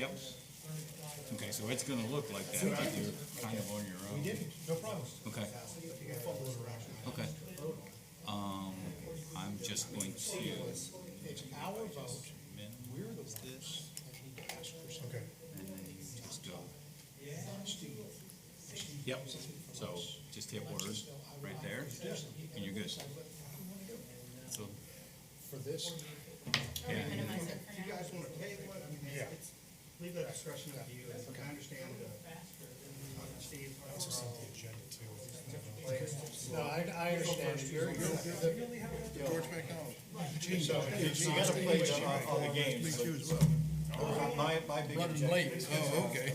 Yep. Okay, so it's gonna look like that, but you're kind of on your own. No problem. Okay. Okay. I'm just going to. It's our vote. We're the ones that need to ask for something. Okay. And then you just go. Yep. So just hit word right there, and you're good. So For this, yeah. Minimize it for You now. guys wanna table it, I mean, Yeah. it's, leave that discretion up to you, I understand, Steve. The agenda too. No, I understand, you're George McDonald. You gotta play on the games. Me too as well. My big objective. Oh, okay.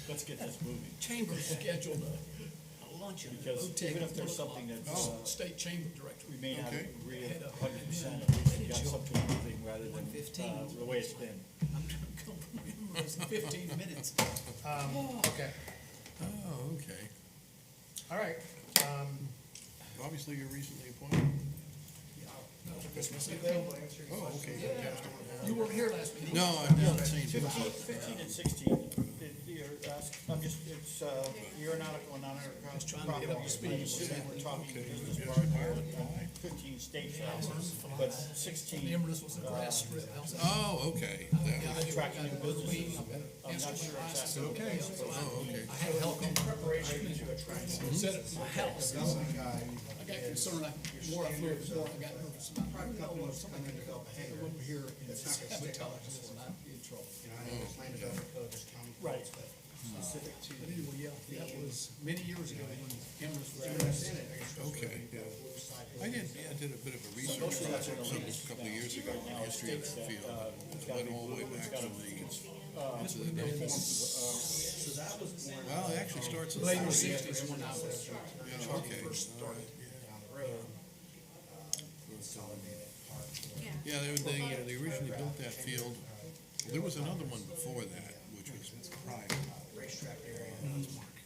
Let's get this moving. Chamber scheduled a luncheon. Because even if there's something that's, State chamber director. we may not Okay. agree 100%, at least we got something moving rather than, the way it's been. I'm gonna come from him in 15 minutes. okay, Oh, okay. all right. Obviously, you're recently appointed. Oh, okay, fantastic. You weren't here last meeting. No, I've not seen it. 15 and 16, I'm just, it's, aeronautical and non-aeronautical. Just trying to get up to speed. I'm assuming we're talking business park here, 15 state houses, but 16. The Empress was a grass strip. How's that? Oh, okay. That- Attracting new businesses, I'm not sure exactly. Okay. Oh, okay. I had help in preparation to set it at my house. I got concerned, more I flew up, more I got nervous about. I don't know if something can develop a hangar over here and sabotage, and I'd be in trouble. You know, I know it's land development code, there's county Right. codes, but specific to. But anyway, yeah, that was many years ago when Empress was. Okay, yeah. I did a bit of a research on something a couple of years ago on the history of that field. It went all the way back to the 90s. Well, it actually starts in the Later 40s. sixties when I was. Yeah, okay. First started. Down the road, consolidated park. Yeah, they originally built that field. There was another one before that, which was private. Racetrack area,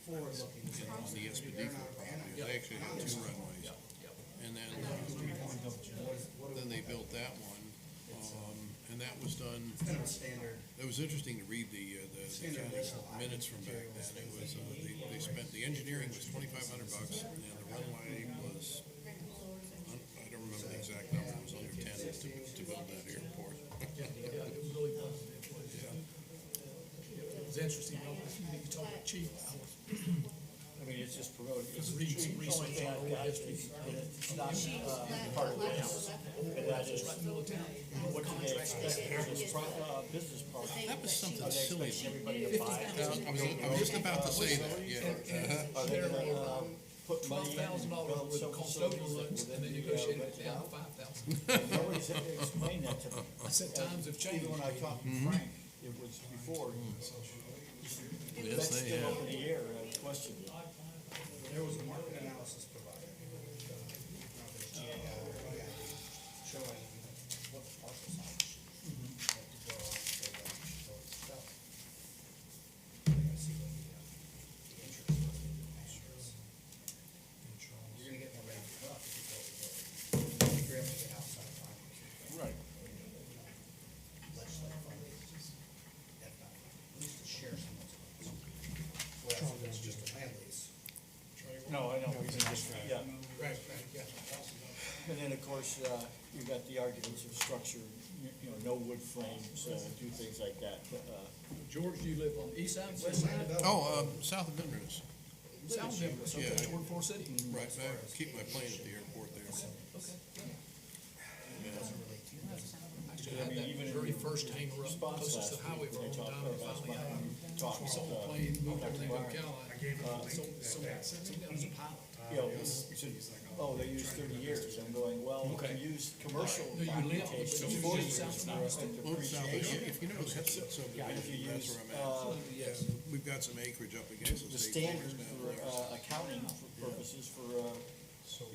forward-looking. On the Espedico property. They actually had 2 runways. And then they built that one, and that was done. Kind of a standard. It was interesting to read the county minutes from back then. It was, they spent, the engineering was $2,500, and the runway was, I don't remember the exact number, it was under 10 to build that airport. Yeah, it really was. It was interesting, you know, if you talk about chief, I was I mean, it's just promoted. It's reading some the only research thing on I've old got history. is, and it's not, part of this, and that is, right in the middle of town. what do they expect for this business park? That was something Are they silly. expecting everybody to buy it? I was just about to say that, yeah. Are they gonna, put money in and $12,000 build with some custodial facilities loans, and then within the, negotiated it rental? down to $5,000. Nobody's explained that to me. I said times have changed. Even when I talked to Frank, it was before. Yes, That's they still have. up in the air, question. There was a market analysis provided. There's GAI, showing what the parcel size should be. What to go off, so that itself. They gotta see what the interest was, you're gonna get more bang for buck if you go with it. If you're able to get outside funding. Right. Legislative funding. At least to share some of those funds. Well, it's just a land lease. No, I know, we can just, yeah. Right, yeah. And then, of course, you got the arguments of structure, you know, no wood frames, do things like that. George, do you live on the east side, west side? Oh, south of Inverness. South of Denver, so Yeah. toward Fort City. Right, I keep my plane at the airport there. I had that very first hangar up closest to the highway for a long time, and finally sold the plane, moved everything to Ocala. Sold that was a pilot. You know, you said, oh, they use 30 years. I'm going, well, you can use commercial No, you live, applications you 40 live years south for of us to Well, south, appreciate. if you know the subdivision, that's where I'm at. Yes. We've got some acreage up against The the state standard forest for down there. accounting purposes for,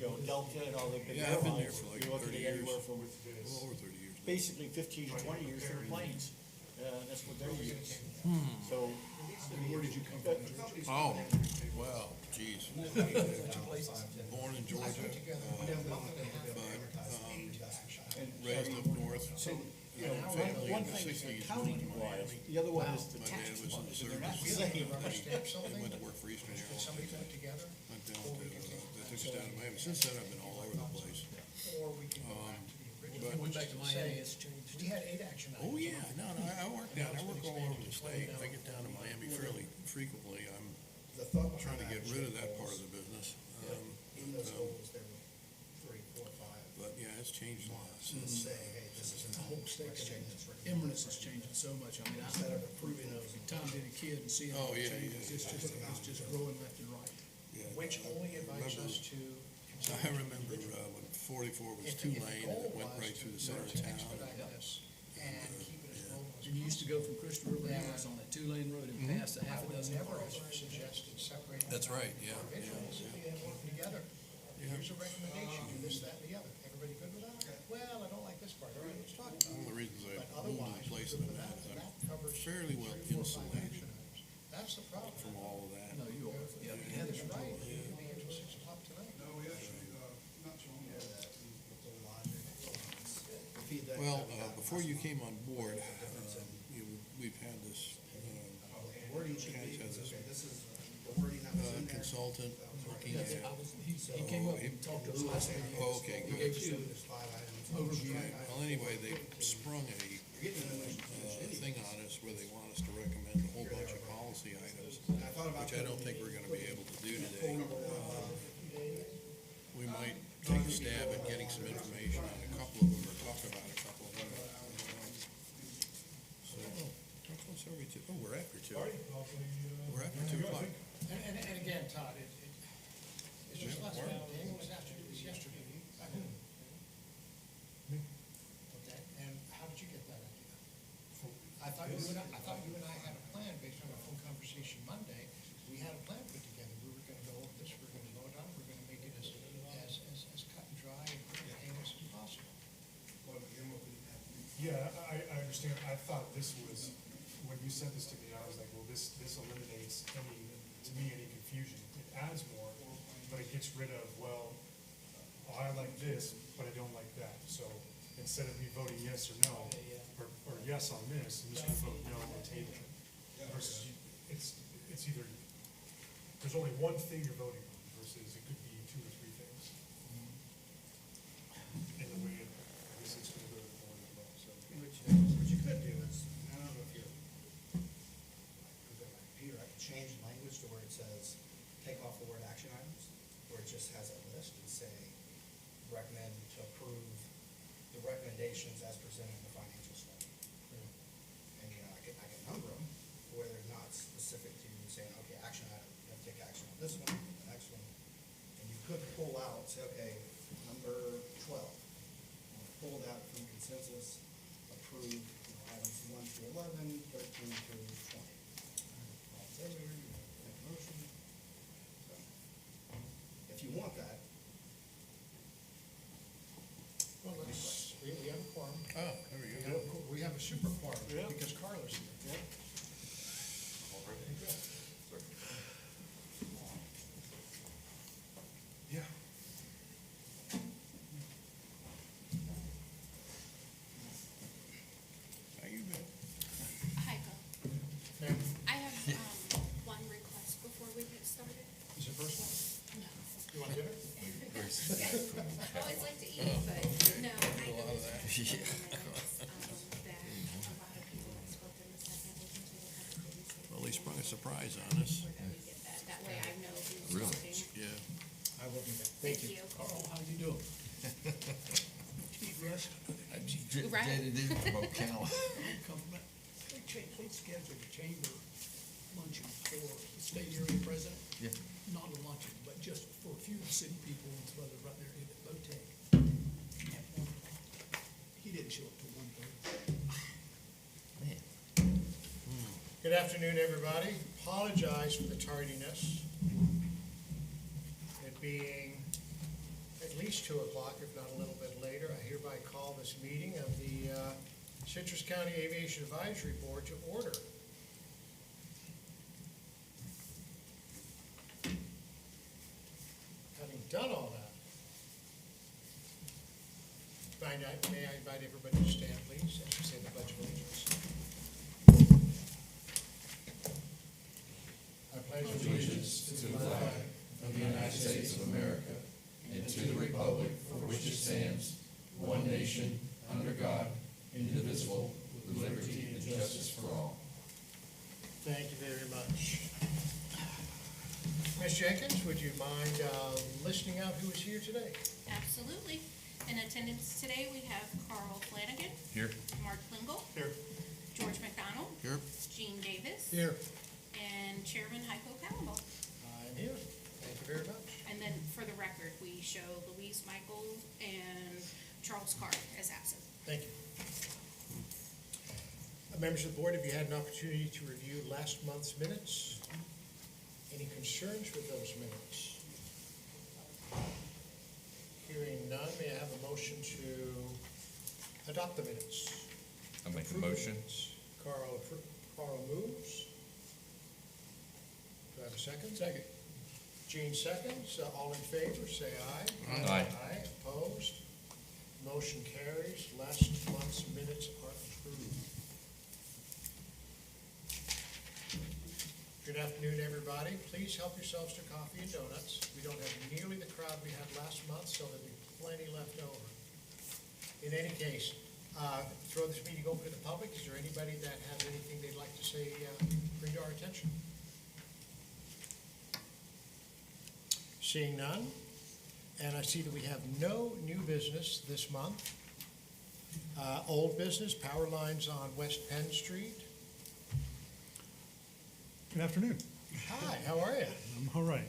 you know, Delta and all the big Yeah, I've been there airlines, for like you're looking 30 at anywhere years. from Well, over 30 years. basically 15 to 20 years for planes. That's what they're using. So, And where did you come from, George? Oh, well, geez. Two places. Born in Georgia, but and raised up north. you know, family one in the thing is sixties accounting moved to wise, Miami. the other one is the My tax dad was in the department, and they're not service. the same. Rubber stamp He something went to work for Eastern that Airlines. somebody put together, Went down to, they took us down to Miami. Since then, I've been all over the place. or we can go back to the original. but- If we went back to Miami, Say, it's changed. We had 8 action items. Oh, yeah, no, I work down, I work all over the state. I get down to Miami fairly frequently. I'm The thought behind trying to that get is rid of your that part goals. of the business. In those goals, there were 3, 4, 5. But yeah, it's changed a lot. And say, hey, this is The whole state, let's change this. Inverness is changing so much. I mean, Instead of approving those. Tom being a kid and seeing Oh, how it yeah, changes, yeah, it's just growing left and right. Yeah. Which only invites Remember- us to. I remember when 44 was If- two if the lane, and goal it went was right through the to center of town. expedite this and keep it as mobile as And you used to go from Crystal River Yeah. Hills on that 2-lane road and pass a I half a would dozen never cars. have suggested separating. That's right, yeah, Individuals and working together. Yeah. Here's a recommendation, do this, that, and the other. Everybody good with that? Well, I don't like this part. All right, let's talk about One of it. the reasons I But moved to otherwise, the place we're that good I'm with at is that. I'm That covers fairly well 3, 4, 5 insulated action items. That's the problem. from all of that. No, you are. Yeah, you had Heather's it right. right. We'll be here till 6 o'clock tonight. Feedback. Well, before you came on board, we've had this Wording should be, Guys had this, okay, this is the wording that was in there. consultant looking Yes, at, he came up and talked to us last week. oh, okay, He good. gave you There's 5 items. overview. Well, anyway, they sprung a thing on us where they want us to recommend a whole bunch of policy items, I thought about which I don't think we're gonna be able to do today. We might take a stab at getting some information on a couple of them, or talk about a couple of them. So, how close are we to, oh, we're after 2. We're after 2 o'clock. And again, Todd, it's just last night. Daniel was after, it was yesterday. Okay, and how did you get that idea? I thought you and I had a plan based on our phone conversation Monday. We had a plan put together. We were gonna go over this, we're gonna vote on it, we're gonna make it as cut and dry and painless as possible. Yeah, I understand. I thought this was, when you sent this to me, I was like, well, this eliminates any confusion. It adds more, but it gets rid of, well, I like this, but I don't like that. So instead of me voting yes or no, or yes on this, I'm just gonna vote no on the table. Versus, it's either, there's only one thing you're voting on versus it could be 2 or 3 things. And the way I guess it's gonna go to the board as well, so. What you could do is, I don't know if you're, Peter, I could change the language to where it says, take off the word action items, where it just has a list and say, recommend to approve the recommendations as presented in the financial study. And, you know, I can number them, where they're not specific to saying, okay, action item, you have to take action on this one, the next one. And you could pull out, say, okay, number 12, pull that from consensus, approve, you know, items 1 through 11, 13 through 20. All in favor, make a motion. So, if you want that, Well, we have a quorum. Oh, there we go. We have a super quorum Yeah. because Carla's here. Yeah. How you been? Hi, Bill. Ma'am, I have, one request before we get started. is it personal? No. You want dinner? I always like to eat, but no, I noticed that in the minutes, that a lot of people that spoke in the second was into the conversation. Well, he sprung a surprise on us. That we get that, that way I know who's talking. Yeah. I will be there. Thank you. Carl, how you doing? Eat rest? Right. Compliment. They scheduled a chamber luncheon for the state area president. Yeah. Not a luncheon, but just for a few of the city people and some others right there at Botec. At 1 o'clock. He didn't show up till 1:30. Good afternoon, everybody. Apologize for the tardiness. It being at least 2 o'clock, if not a little bit later, I hereby call this meeting of the Citrus County Aviation Advisory Board to order. Having done all that, May I invite everybody to stand, please, as we say the Pledge of Allegiance. I pledge allegiance to the flag of the United States of America and to the republic for which it stands, one nation, under God, indivisible, with liberty and justice for all. Thank you very much. Ms. Jenkins, would you mind listing out who is here today? Absolutely. In attendance today, we have Carl Flanagan. Here. Mark Klingel. Here. George McDonald. Here. Gene Davis. Here. And Chairman Heiko Calamo. I'm here. Thank you very much. And then for the record, we show Louise Michael and Charles Carr as absent. Thank you. Members of the board, have you had an opportunity to review last month's minutes? Any concerns with those minutes? Hearing none, may I have a motion to adopt the minutes? I'll make the Approve the motion. minutes. Carl moves. Do I have a second? Second. Gene seconds. All in favor, say aye. Aye. Aye. Opposed? Motion carries. Last month's minutes are approved. Good afternoon, everybody. Please help yourselves to coffee and donuts. We don't have nearly the crowd we had last month, so there'll be plenty left over. In any case, throw this meeting open to the public. Is there anybody that has anything they'd like to say, bring to our attention? Seeing none, and I see that we have no new business this month. Old business, power lines on West Penn Street. Good afternoon. Hi, how are you? I'm all right.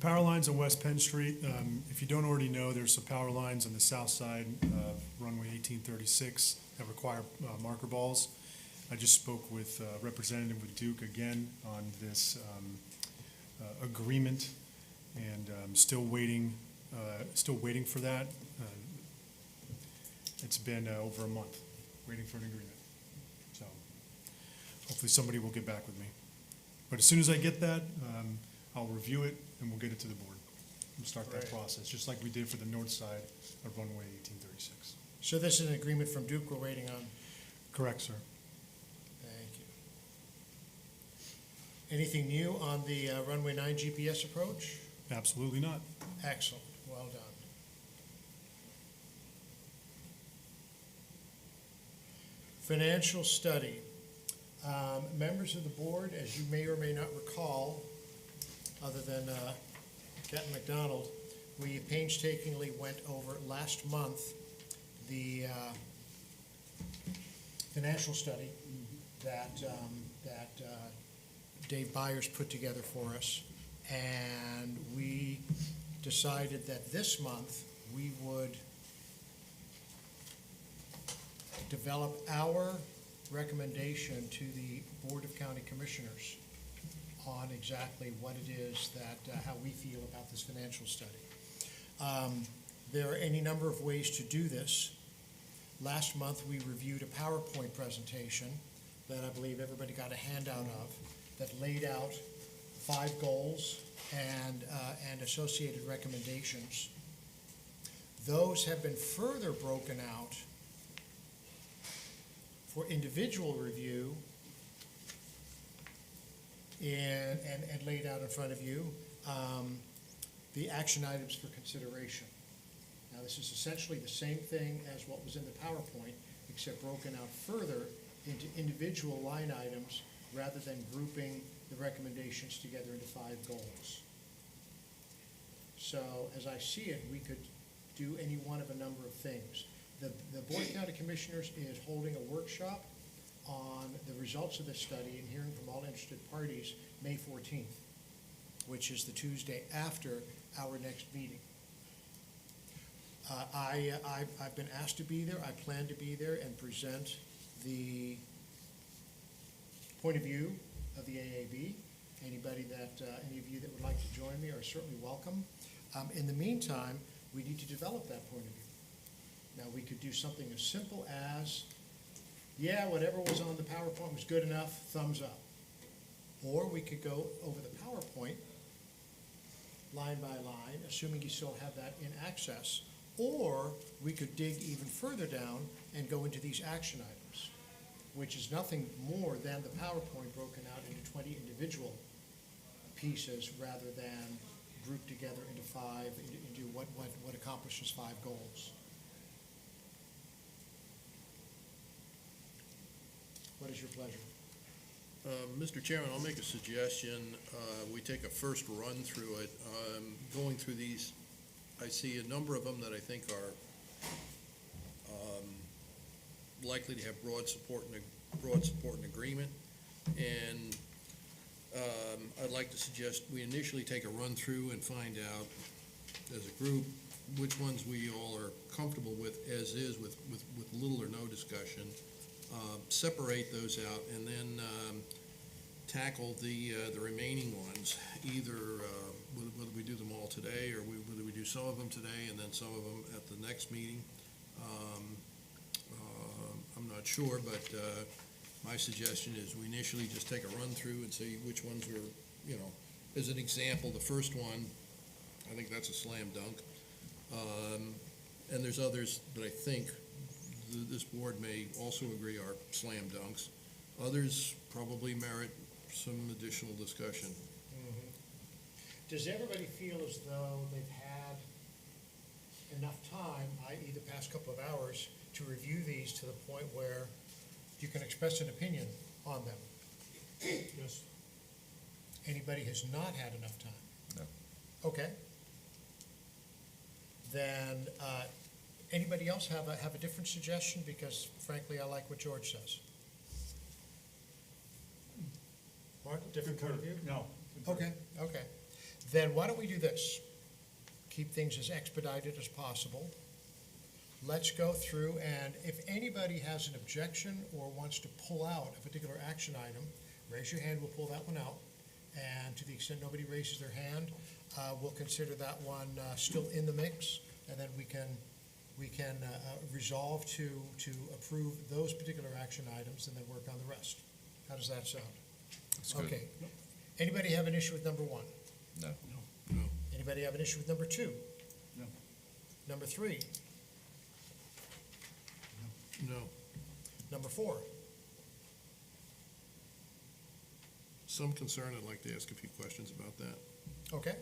Power lines on West Penn Street. If you don't already know, there's some power lines on the south side of runway 1836 that require marker balls. I just spoke with Representative with Duke again on this agreement, and still waiting for that. It's been over a month waiting for an agreement. So hopefully somebody will get back with me. But as soon as I get that, I'll review it and we'll get it to the board and start that Great. process, just like we did for the north side of runway 1836. So this is an agreement from Duke we're waiting on? Correct, sir. Thank you. Anything new on the runway 9 GPS approach? Absolutely not. Excellent, well done. Financial study. Members of the board, as you may or may not recall, other than Captain McDonald, we painstakingly went over last month the financial study that Dave Byers put together for us. And we decided that this month we would develop our recommendation to the Board of County Commissioners on exactly what it is that, how we feel about this financial study. There are any number of ways to do this. Last month, we reviewed a PowerPoint presentation that I believe everybody got a handout of that laid out 5 goals and associated recommendations. Those have been further broken out for individual review and laid out in front of you the action items for consideration. Now, this is essentially the same thing as what was in the PowerPoint, except broken out further into individual line items rather than grouping the recommendations together into 5 goals. So, as I see it, we could do any one of a number of things. The Board of County Commissioners is holding a workshop on the results of this study and hearing from all interested parties May 14th, which is the Tuesday after our next meeting. I've been asked to be there. I plan to be there and present the point of view of the AAB. Any of you that would like to join me are certainly welcome. In the meantime, we need to develop that point of view. Now, we could do something as simple as, yeah, whatever was on the PowerPoint was good enough, thumbs up. Or we could go over the PowerPoint line by line, assuming you still have that in access. Or we could dig even further down and go into these action items, which is nothing more than the PowerPoint broken out into 20 individual pieces rather than grouped together into five, into what accomplishes 5 goals. What is your pleasure? Mr. Chairman, I'll make a suggestion. We take a first run through it. Going through these, I see a number of them that I think are likely to have broad support and agreement. And I'd like to suggest we initially take a run through and find out as a group which ones we all are comfortable with as is with little or no discussion. Separate those out and then tackle the remaining ones, either whether we do them all today or whether we do some of them today and then some of them at the next meeting. I'm not sure, but my suggestion is we initially just take a run through and see which ones are, as an example, the first one, I think that's a slam dunk. And there's others that I think this board may also agree are slam dunks. Others probably merit some additional discussion. Does everybody feel as though they've had enough time, i.e. the past couple of hours, to review these to the point where you can express an opinion on them? Yes. Anybody has not had enough time? No. Okay. Then, anybody else have a different suggestion? Because frankly, I like what George says. Mark, different point of view? No. Okay. Then why don't we do this? Keep things as expedited as possible. Let's go through, and if anybody has an objection or wants to pull out a particular action item, raise your hand, we'll pull that one out. And to the extent nobody raises their hand, we'll consider that one still in the mix, and then we can resolve to approve those particular action items and then work on the rest. How does that sound? That's good. Okay. Anybody have an issue with number 1? No. No. Anybody have an issue with number 2? No. Number 3? No. Number 4? Some concern, I'd like to ask a few questions about that. Okay.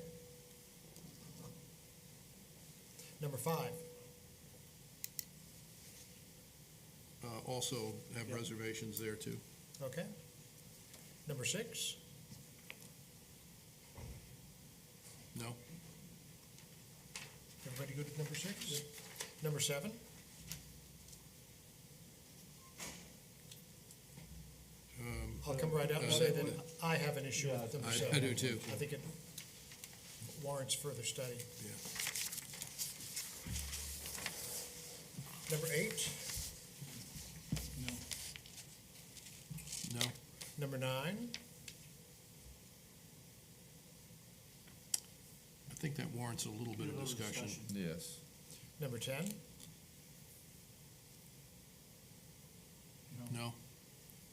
Number 5? Also have reservations there too. Okay. Number 6? No? Everybody good with number 6? Number 7? I'll come right out and say that I have an issue with number 7. I do too. I think it warrants further study. Yeah. Number 8? No? Number 9? I think that warrants a little bit of discussion. Yes. Number 10? No?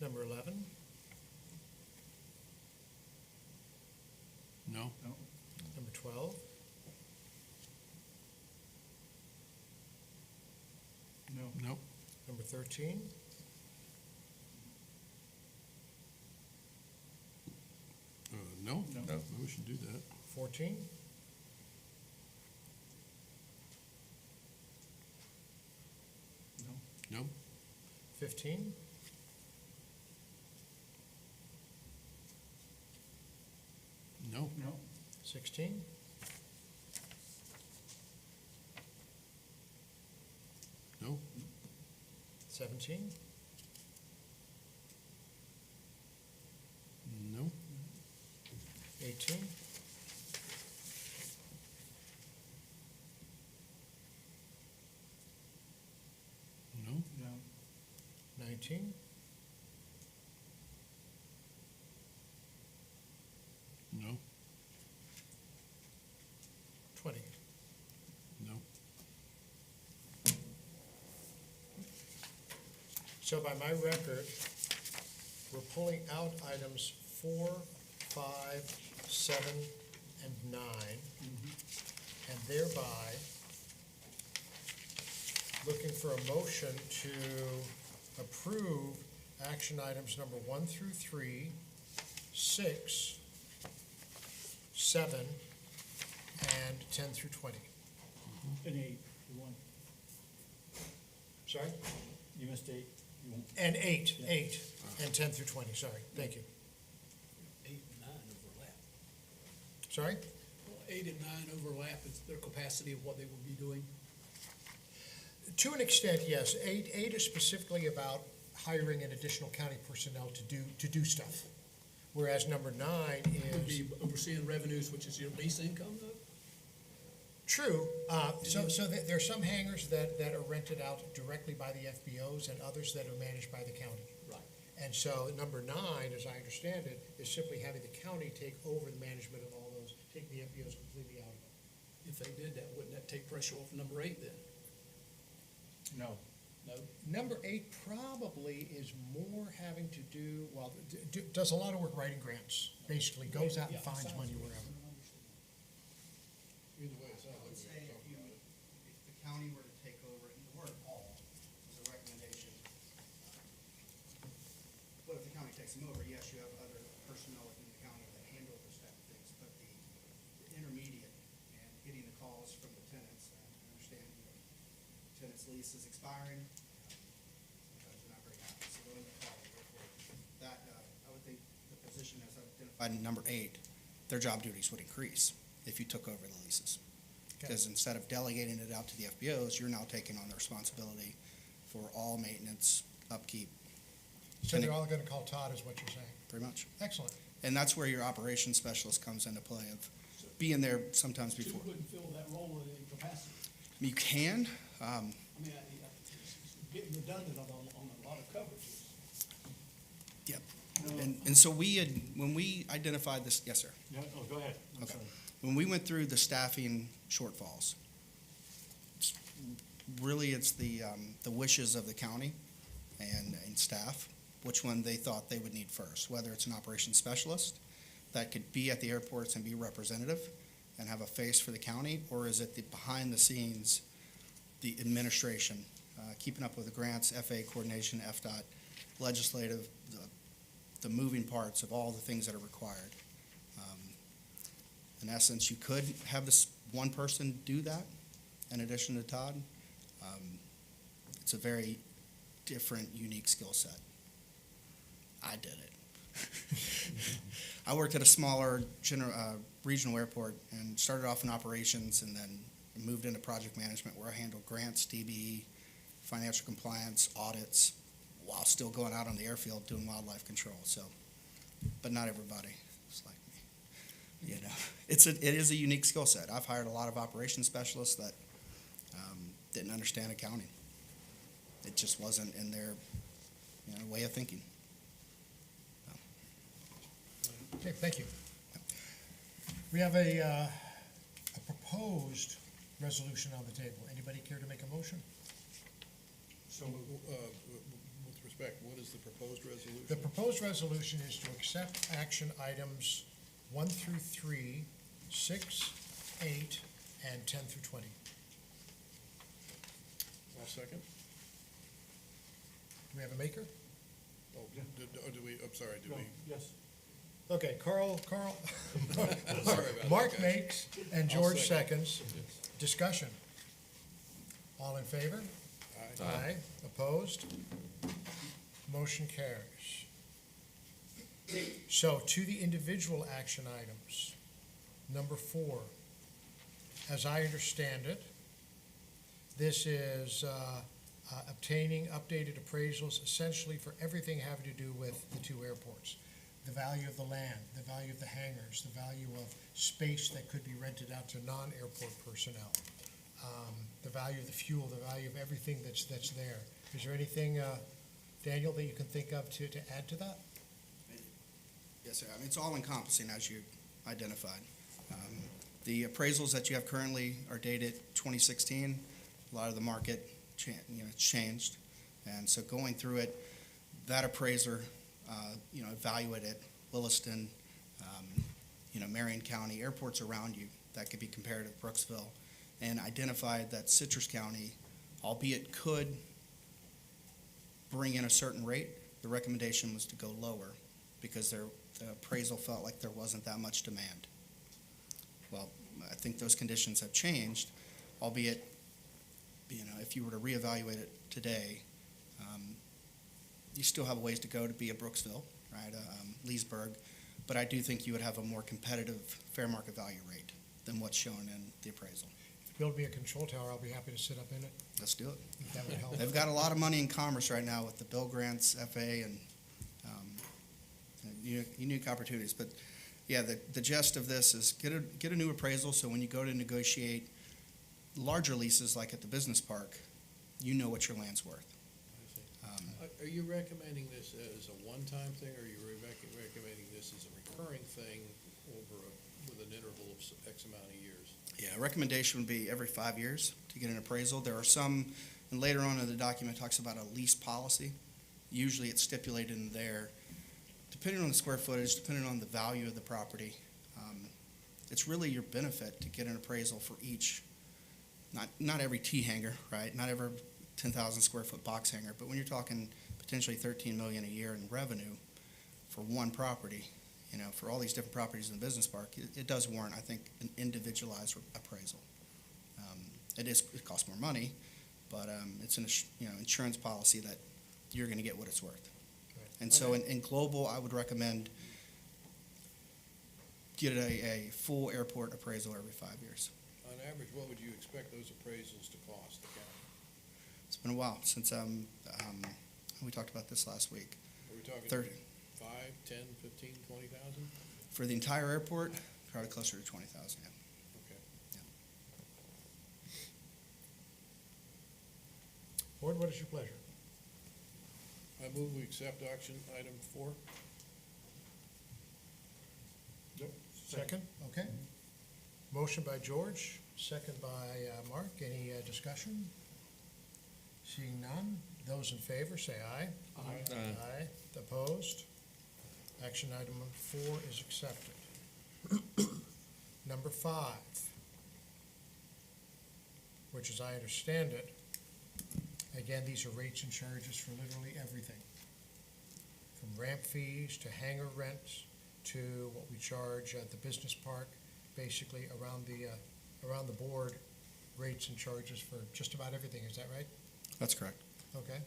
Number 11? No? Number 12? No? Number 13? No? No. We should do that. 14? No? 15? No? 16? No? 17? No? 18? No? 19? No? 20? No? So by my record, we're pulling out items 4, 5, 7, and 9, and thereby looking for a motion to approve action items number 1 through 3, 6, 7, and 10 through 20. And 8, you want, Sorry? you missed 8, you want, And 8, Yeah. 8, and 10 through 20, sorry, thank you. 8 and 9 overlap. Sorry? Well, 8 and 9 overlap, is their capacity of what they will be doing. To an extent, yes. 8 is specifically about hiring an additional county personnel to do stuff. Whereas number 9 Would is, be overseeing revenues, which is your lease income though? true, so there are some hangars that are rented out directly by the FBOs and others that are managed by the county. Right. And so number 9, as I understand it, is simply having the county take over the management of all those, taking the FBOs completely out of it. If they did that, wouldn't that take pressure off number 8 then? no. No? Number 8 probably is more having to do, well, does a lot of work writing grants, basically, goes out and Yeah, finds sounds money good. wherever. Either way, it sounds I would like say we're talking about it. if the county were to take over, and the word all is a recommendation. But if the county takes them over, yes, you have other personnel within the county that handle those type of things, but the intermediate and getting the calls from the tenants, and I understand, tenant's lease is expiring, sometimes they're not very happy, so going to call, therefore, that, I would think the position as identified in number 8, their job duties would increase if you took over the leases. Okay. Because instead of delegating it out to the FBOs, you're now taking on the responsibility for all maintenance, upkeep, So they're all gonna call Todd, is what you're saying. pretty much. Excellent. And that's where your operations specialist comes into play of being there sometimes So you before. wouldn't fill that role with any capacity. You can, I mean, it's getting redundant on a lot of coverages. yep. And so when we identified this, yes, sir. Yeah, oh, go ahead, I'm Okay. sorry. When we went through the staffing shortfalls, it's the wishes of the county and staff, which one they thought they would need first, whether it's an operations specialist that could be at the airports and be representative and have a face for the county, or is it the behind the scenes, the administration, keeping up with the grants, FAA coordination, FDOT, legislative, the moving parts of all the things that are required. In essence, you could have this one person do that in addition to Todd. It's a very different, unique skill set. I did it. I worked at a smaller regional airport and started off in operations and then moved into project management where I handled grants, DBE, financial compliance, audits, while still going out on the airfield doing wildlife control. So, but not everybody is like me. You know, it is a unique skill set. I've hired a lot of operations specialists that didn't understand accounting. It just wasn't in their way of thinking. Okay, thank you. We have a proposed resolution on the table. Anybody care to make a motion? So, with respect, what is the proposed resolution? The proposed resolution is to accept action items 1 through 3, 6, 8, and 10 through 20. I'll second. Do we have a maker? Oh, do we, I'm sorry, do No, we? yes. Okay, Carl, Sorry about Mark that, guys. makes and I'll George second. seconds. Discussion. All in favor? Aye. Opposed? Motion carries. So to the individual action items. Number 4, as I understand it, this is obtaining updated appraisals essentially for everything having to do with the 2 airports. The value of the land, the value of the hangars, the value of space that could be rented out to non-airport personnel, the value of the fuel, the value of everything that's there. Is there anything, Daniel, that you can think of to add to that? Yes, sir. I mean, it's all encompassing as you identified. The appraisals that you have currently are dated 2016. A lot of the market changed. And so going through it, that appraiser, evaluated Williston, Marion County, airports around you that could be compared to Brooksville, and identified that Citrus County albeit could bring in a certain rate. The recommendation was to go lower because the appraisal felt like there wasn't that much demand. Well, I think those conditions have changed, albeit, if you were to reevaluate it today, you still have a ways to go to be a Brooksville, right, Leesburg, but I do think you would have a more competitive fair market value rate than what's shown in the appraisal. If you build me a control tower, I'll be happy to sit up in it, Let's do it. if that would help. They've got a lot of money in commerce right now with the bill grants, FA, and unique opportunities. But yeah, the gist of this is get a new appraisal, so when you go to negotiate larger leases like at the business park, you know what your land's worth. Are you recommending this as a one-time thing, or are you recommending this as a recurring thing with an interval of X amount of years? Yeah, a recommendation would be every 5 years to get an appraisal. There are some, and later on in the document, it talks about a lease policy. Usually it's stipulated in there, depending on the square footage, depending on the value of the property. It's really your benefit to get an appraisal for each, not every T hanger, right? Not every 10,000 square foot box hanger, but when you're talking potentially 13 million a year in revenue for one property, for all these different properties in the business park, it does warrant, I think, an individualized appraisal. It costs more money, but it's an insurance policy that you're going to get what it's worth. Right. And so in global, I would recommend get a full airport appraisal every 5 years. On average, what would you expect those appraisals to cost the county? It's been a while since we talked about this last week. Are we talking 30. 5, 10, 15, 20,000? For the entire airport, probably closer to 20,000. Yeah. Okay. Board, what is your pleasure? I move we accept auction item 4. Second? Okay. Motion by George, second by Mark. Any discussion? Seeing none, those in favor say aye. Aye. Aye. Opposed? Action item number 4 is accepted. Number 5, which as I understand it, again, these are rates and charges for literally everything. From ramp fees to hangar rents to what we charge at the business park, basically around the board, rates and charges for just about everything. Is that right? That's correct. Okay.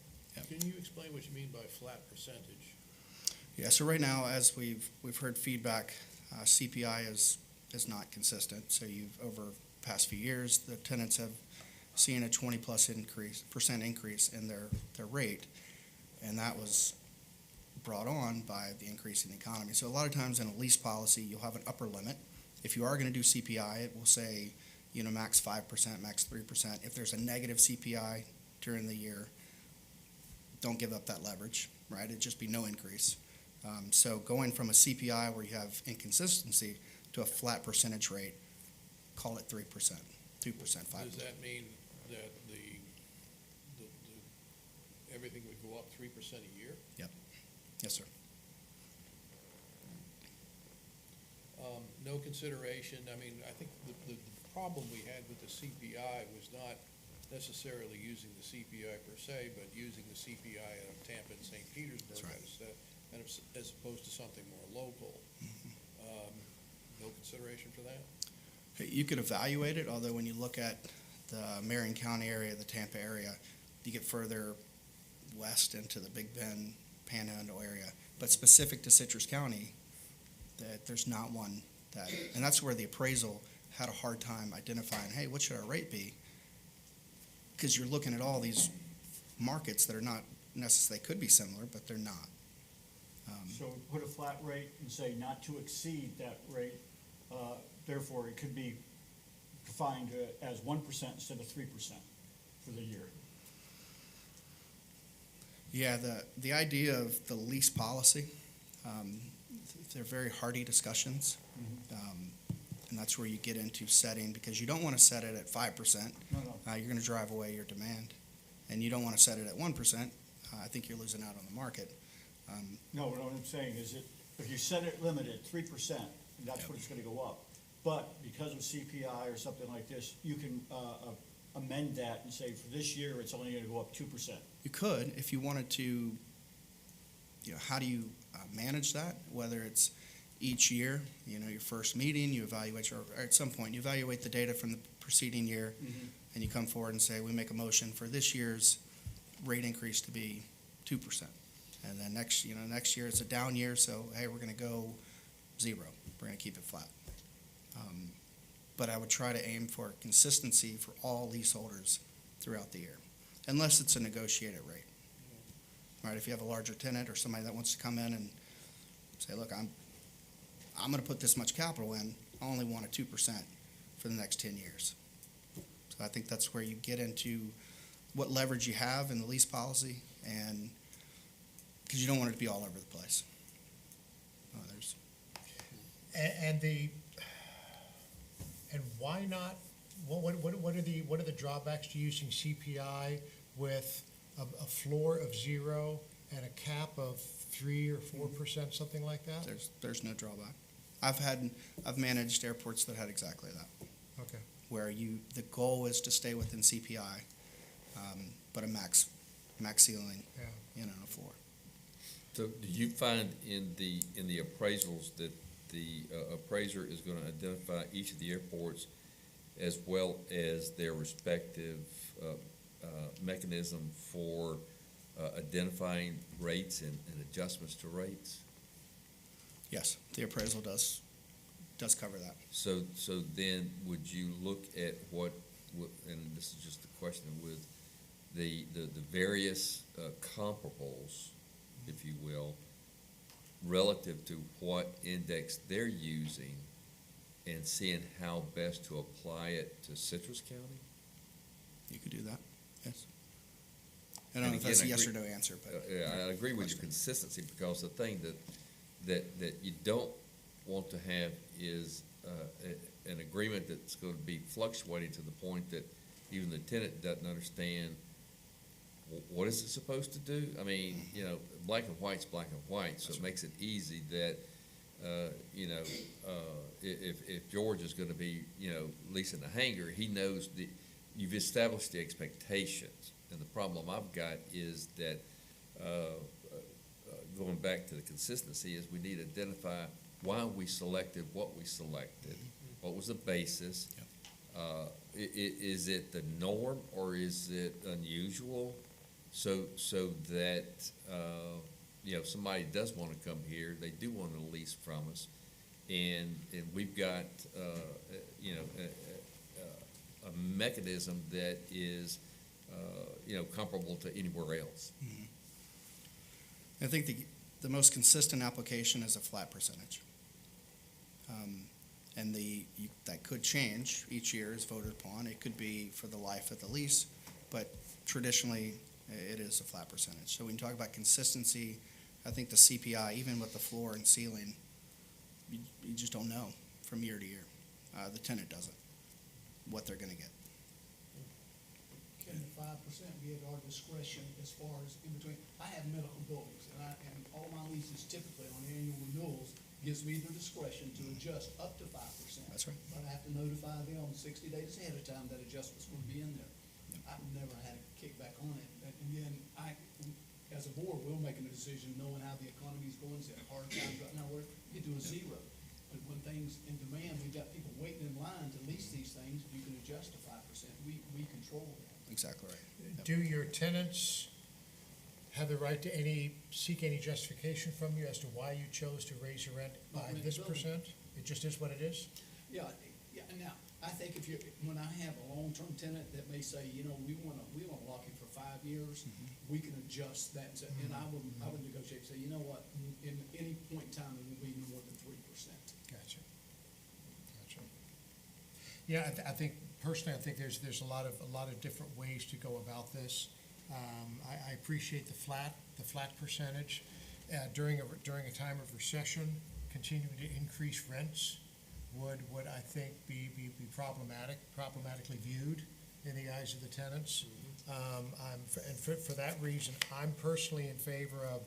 Can you explain what you mean by flat percentage? Yeah, so right now, as we've heard feedback, CPI is not consistent. So over the past few years, the tenants have seen a 20+ percent increase in their rate, and that was brought on by the increase in the economy. So a lot of times in a lease policy, you'll have an upper limit. If you are going to do CPI, it will say, max 5%, max 3%. If there's a negative CPI during the year, don't give up that leverage, right? It'd just be no increase. So going from a CPI where you have inconsistency to a flat percentage rate, call it 3%, 2%, 5%. Does that mean that the everything would go up 3% a year? Yes, sir. No consideration, I think the problem we had with the CPI was not necessarily using the CPI per se, but using the CPI out of Tampa and St. Petersburg. That's right. As opposed to something more local. No consideration for that? You could evaluate it, although when you look at the Marion County area, the Tampa area, you get further west into the Big Bend, Panhandle area. But specific to Citrus County, that there's not one that, and that's where the appraisal had a hard time identifying, hey, what should our rate be? Because you're looking at all these markets that are not necessarily, they could be similar, but they're not. So put a flat rate and say not to exceed that rate, therefore it could be defined as 1% instead of 3% for the year. Yeah, the idea of the lease policy, they're very hearty discussions. And that's where you get into setting, because you don't want to set it at 5%. No. You're going to drive away your demand. And you don't want to set it at 1%. I think you're losing out on the market. No, what I'm saying is that if you set it limited 3%, that's what it's gonna go up. But because of CPI or something like this, you can amend that and say, for this year, it's only gonna go up 2%? You could, if you wanted to, you know, how do you manage that? Whether it's each year, you know, your first meeting, you evaluate or at some point, you evaluate the data from the preceding year, and you come forward and say, we make a motion for this year's rate increase to be 2%. And then next year it's a down year, so, hey, we're gonna go 0. We're gonna keep it flat. But I would try to aim for consistency for all leaseholders throughout the year, unless it's a negotiated rate. Right, if you have a larger tenant or somebody that wants to come in and say, look, I'm gonna put this much capital in, I only want a 2% for the next 10 years. So I think that's where you get into what leverage you have in the lease policy, and, because you don't want it to be all over the place. And why not, what are the drawbacks to using CPI with a floor of 0 and a cap of 3 or 4%, something like that? There's no drawback. I've managed airports that had exactly that, Okay. where the goal is to stay within CPI, but a max ceiling, Yeah. you know, a floor. So do you find in the appraisals that the appraiser is gonna identify each of the airports as well as their respective mechanism for identifying rates and adjustments to rates? Yes, the appraisal does cover that. So then, would you look at and this is just a question, with the various comparables, if you will, relative to what index they're using, and seeing how best to apply it to Citrus County? You could do that, yes. I don't know if again, that's a I yes or agree- no answer, but. Yeah, I agree with your consistency, because the thing that you don't want to have is an agreement that's going to be fluctuating to the point that even the tenant doesn't understand what is it supposed to do. I mean, you know, black and white's black and white, so it makes it easy that, you know, if George is going to be, you know, leasing a hangar, he knows you've established the expectations. And the problem I've got is that, going back to the consistency, is we need to identify why we selected what we selected. What was the basis? Is it the norm, or is it unusual? So that, you know, if somebody does want to come here, they do want to lease from us, and we've got, you know, a mechanism that is, you know, comparable to anywhere else. I think the most consistent application is a flat percentage. And that could change each year as voted upon. It could be for the life of the lease, but traditionally, it is a flat percentage. So when you talk about consistency, I think the CPI, even with the floor and ceiling, you just don't know from year to year. The tenant doesn't, what they're gonna get. Can the 5% be at our discretion as far as in between? I have medical buildings, and all my leases typically on annual renewals gives me the discretion to adjust up to 5%. That's right. But I have to notify them 60 days ahead of time that adjustment's going to be in there. I've never had a kickback on it. And then as a board, we're making a decision knowing how the economy's going. It's hard times right now where you do a 0. But when things in demand, we've got people waiting in line to lease these things, you can adjust to 5%. We control that. Exactly right. Yep. Do your tenants have the right to seek any justification from you as to why you chose to raise your rent by Not in this the building. percent? It just is what it is? Yeah, now, I think when I have a long-term tenant that may say, you know, we wanna lock in for 5 years, we can adjust that, and I would negotiate, say, you know what, in any point in time, it will be more than 3%. Gotcha. Yeah, I think, personally, I think there's a lot of different ways to go about this. I appreciate the flat percentage. During a time of recession, continuing to increase rents would I think be problematically viewed in the eyes of the tenants. And for that reason, I'm personally in favor of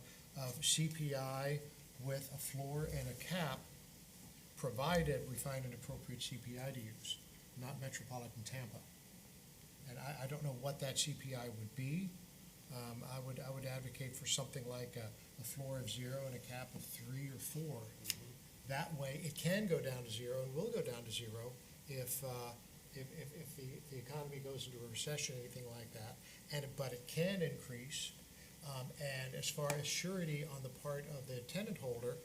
CPI with a floor and a cap, provided we find an appropriate CPI to use, not metropolitan Tampa. And don't know what that CPI would be. I would advocate for something like a floor of 0 and a cap of 3 or 4. That way, it can go down to 0 and will go down to 0 if the economy goes into a recession, anything like that. But it can increase. And as far as surety on the part of the tenant holder,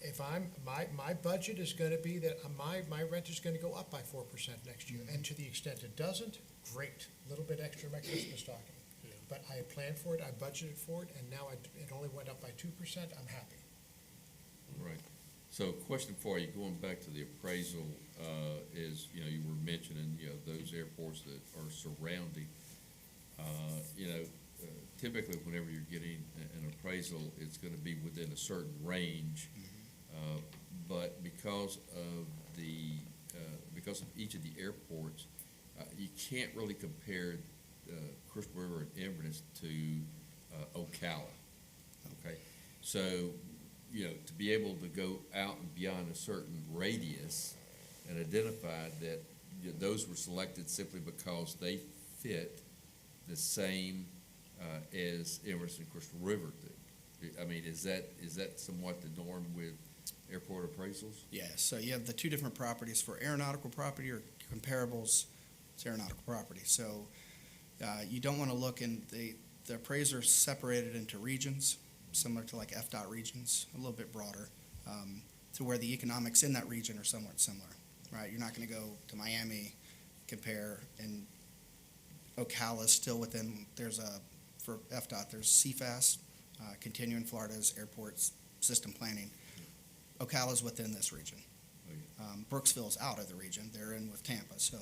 if my budget is gonna be that my rent is gonna go up by 4% next year. And to the extent it doesn't, great, a little bit extra in my Christmas stocking. But I had planned for it, I budgeted for it, and now it only went up by 2%, I'm happy. Right. So question for you, going back to the appraisal, is, you were mentioning, those airports that are surrounding. Typically, whenever you're getting an appraisal, it's gonna be within a certain range. But because of each of the airports, you can't really compare Crystal River and Inverness to Ocala. Okay, so to be able to go out and beyond a certain radius and identify that those were selected simply because they fit the same as Inverness and Crystal River do. I mean, is that somewhat the norm with airport appraisals? Yeah, so you have the two different properties. For aeronautical property or comparables, it's aeronautical property. So you don't want to look in, the appraiser separated into regions, similar to like FDOT regions, a little bit broader, to where the economics in that region are somewhat similar, right? You're not going to go to Miami, compare, and Ocala is still within, for FDOT, there's CFAS, Continuing Florida's Airports System Planning. Ocala's within this region. Brooksville's out of the region. They're in with Tampa. So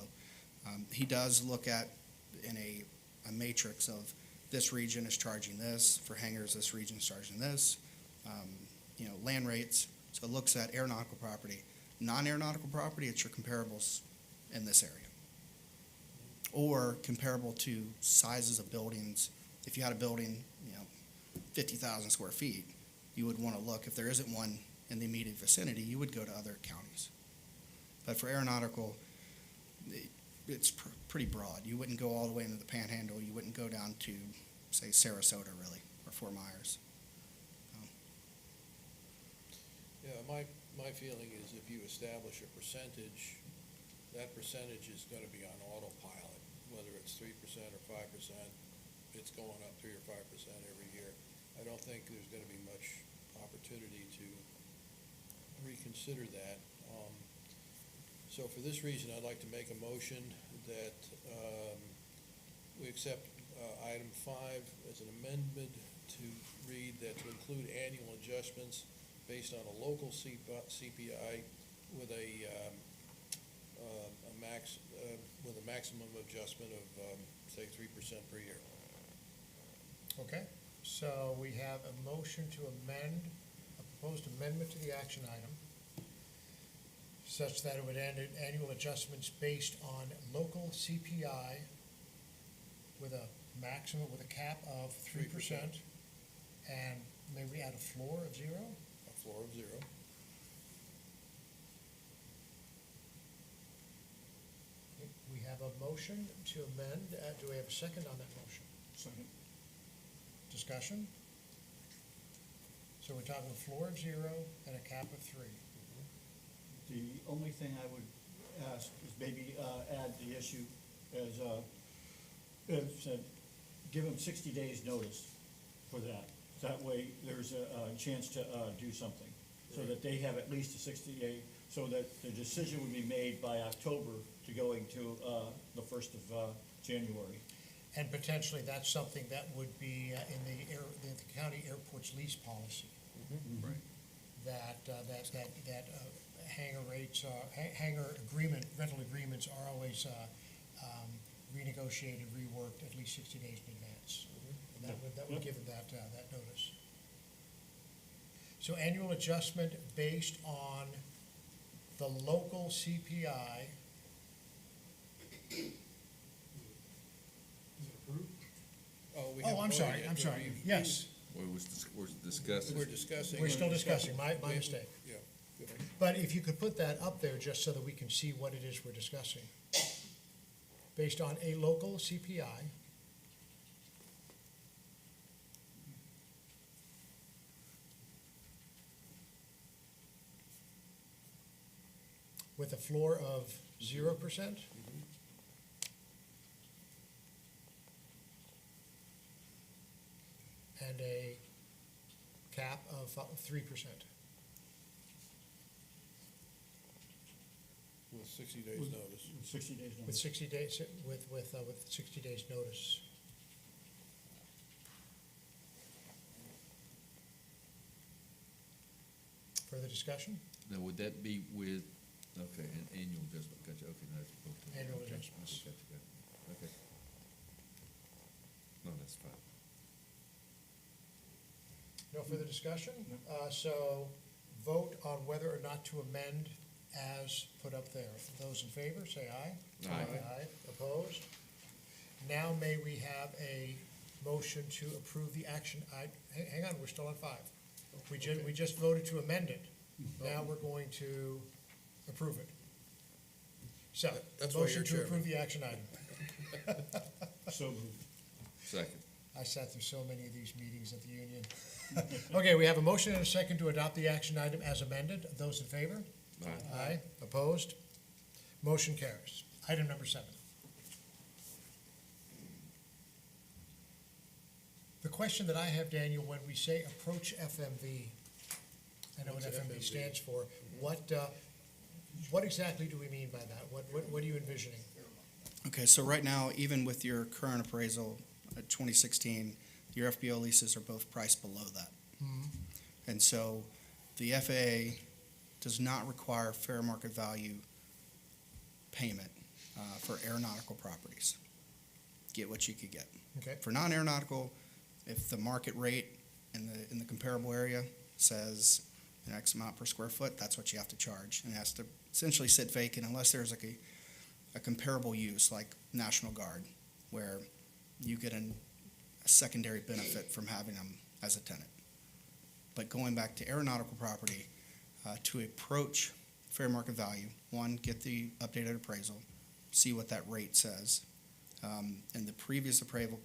he does look at in a matrix of this region is charging this, for hangars this region is charging this, land rates. So it looks at aeronautical property. Non-aeronautical property, it's your comparables in this area. Or comparable to sizes of buildings. If you had a building, 50,000 square feet, you would want to look, if there isn't one in the immediate vicinity, you would go to other counties. But for aeronautical, it's pretty broad. You wouldn't go all the way into the Panhandle. You wouldn't go down to, say, Sarasota, really, or Fort Myers. Yeah, my feeling is if you establish a percentage, that percentage is gonna be on autopilot, whether it's 3% or 5%, it's going up 3 or 5% every year. I don't think there's gonna be much opportunity to reconsider that. So for this reason, I'd like to make a motion that we accept item 5 as an amendment to read that to include annual adjustments based on a local CPI with a maximum adjustment of say 3% per year. Okay, so we have a motion to amend, a proposed amendment to the action item, such that it would end at annual adjustments based on local CPI with a maximum, with a cap of 3%. And may we add a floor of 0? A floor of 0. We have a motion to amend. Do we have a second on that motion? Second. Discussion? So we're talking a floor of 0 and a cap of 3. The only thing I would ask is maybe add the issue as, give them 60 days notice for that. That way, there's a chance to do something, so that they have at least a 60-day, so that the decision would be made by October to going to the 1st of January. And potentially, that's something that would be in the county airport's lease policy. Right. That hangar rates, rental agreements are always renegotiated, reworked at least 60 days in advance. And that would give them that notice. So annual adjustment based on the local CPI. Is it approved? Oh, I'm sorry, yes, We're discussing. We're discussing. we're still discussing, my mistake. Yeah. But if you could put that up there just so that we can see what it is we're discussing. based on a local CPI with a floor of 0%. And a cap of 3%. With 60 days notice. 60 days With notice. 60 days, with 60 days notice. Further discussion? Now, would that be with, okay, an annual adjustment, gotcha, okay, no, that's. okay. Annual Okay, adjustments. Gotcha, okay. No, that's fine. No further discussion? So vote on whether or not to amend as put up there. Those in favor, say aye. Aye. Aye. Opposed? Now may we have a motion to approve the action, hang on, we're still on 5. We just voted to amend it. Now we're going to approve it. So, That's why motion you're to chairman. approve the action item. So moved. Second. I sat through so many of these meetings at the union. Okay, we have a motion and a second to adopt the action item as amended. Those in favor? Aye. Aye. Opposed? Motion carries. Item number 7. The question that I have, Daniel, when we say approach FMV, I know what What's FMV FMV? stands for. What exactly do we mean by that? What are you envisioning? Okay, so right now, even with your current appraisal at 2016, your FBO leases are both priced below that. And so the FAA does not require fair market value payment for aeronautical properties. Get what you could get. Okay. For non-aeronautical, if the market rate in the comparable area says an X amount per square foot, that's what you have to charge. And it has to essentially sit vacant unless there's like a comparable use like National Guard, where you get a secondary benefit from having them as a tenant. But going back to aeronautical property, to approach fair market value, one, get the updated appraisal, see what that rate says. And the previous appraisal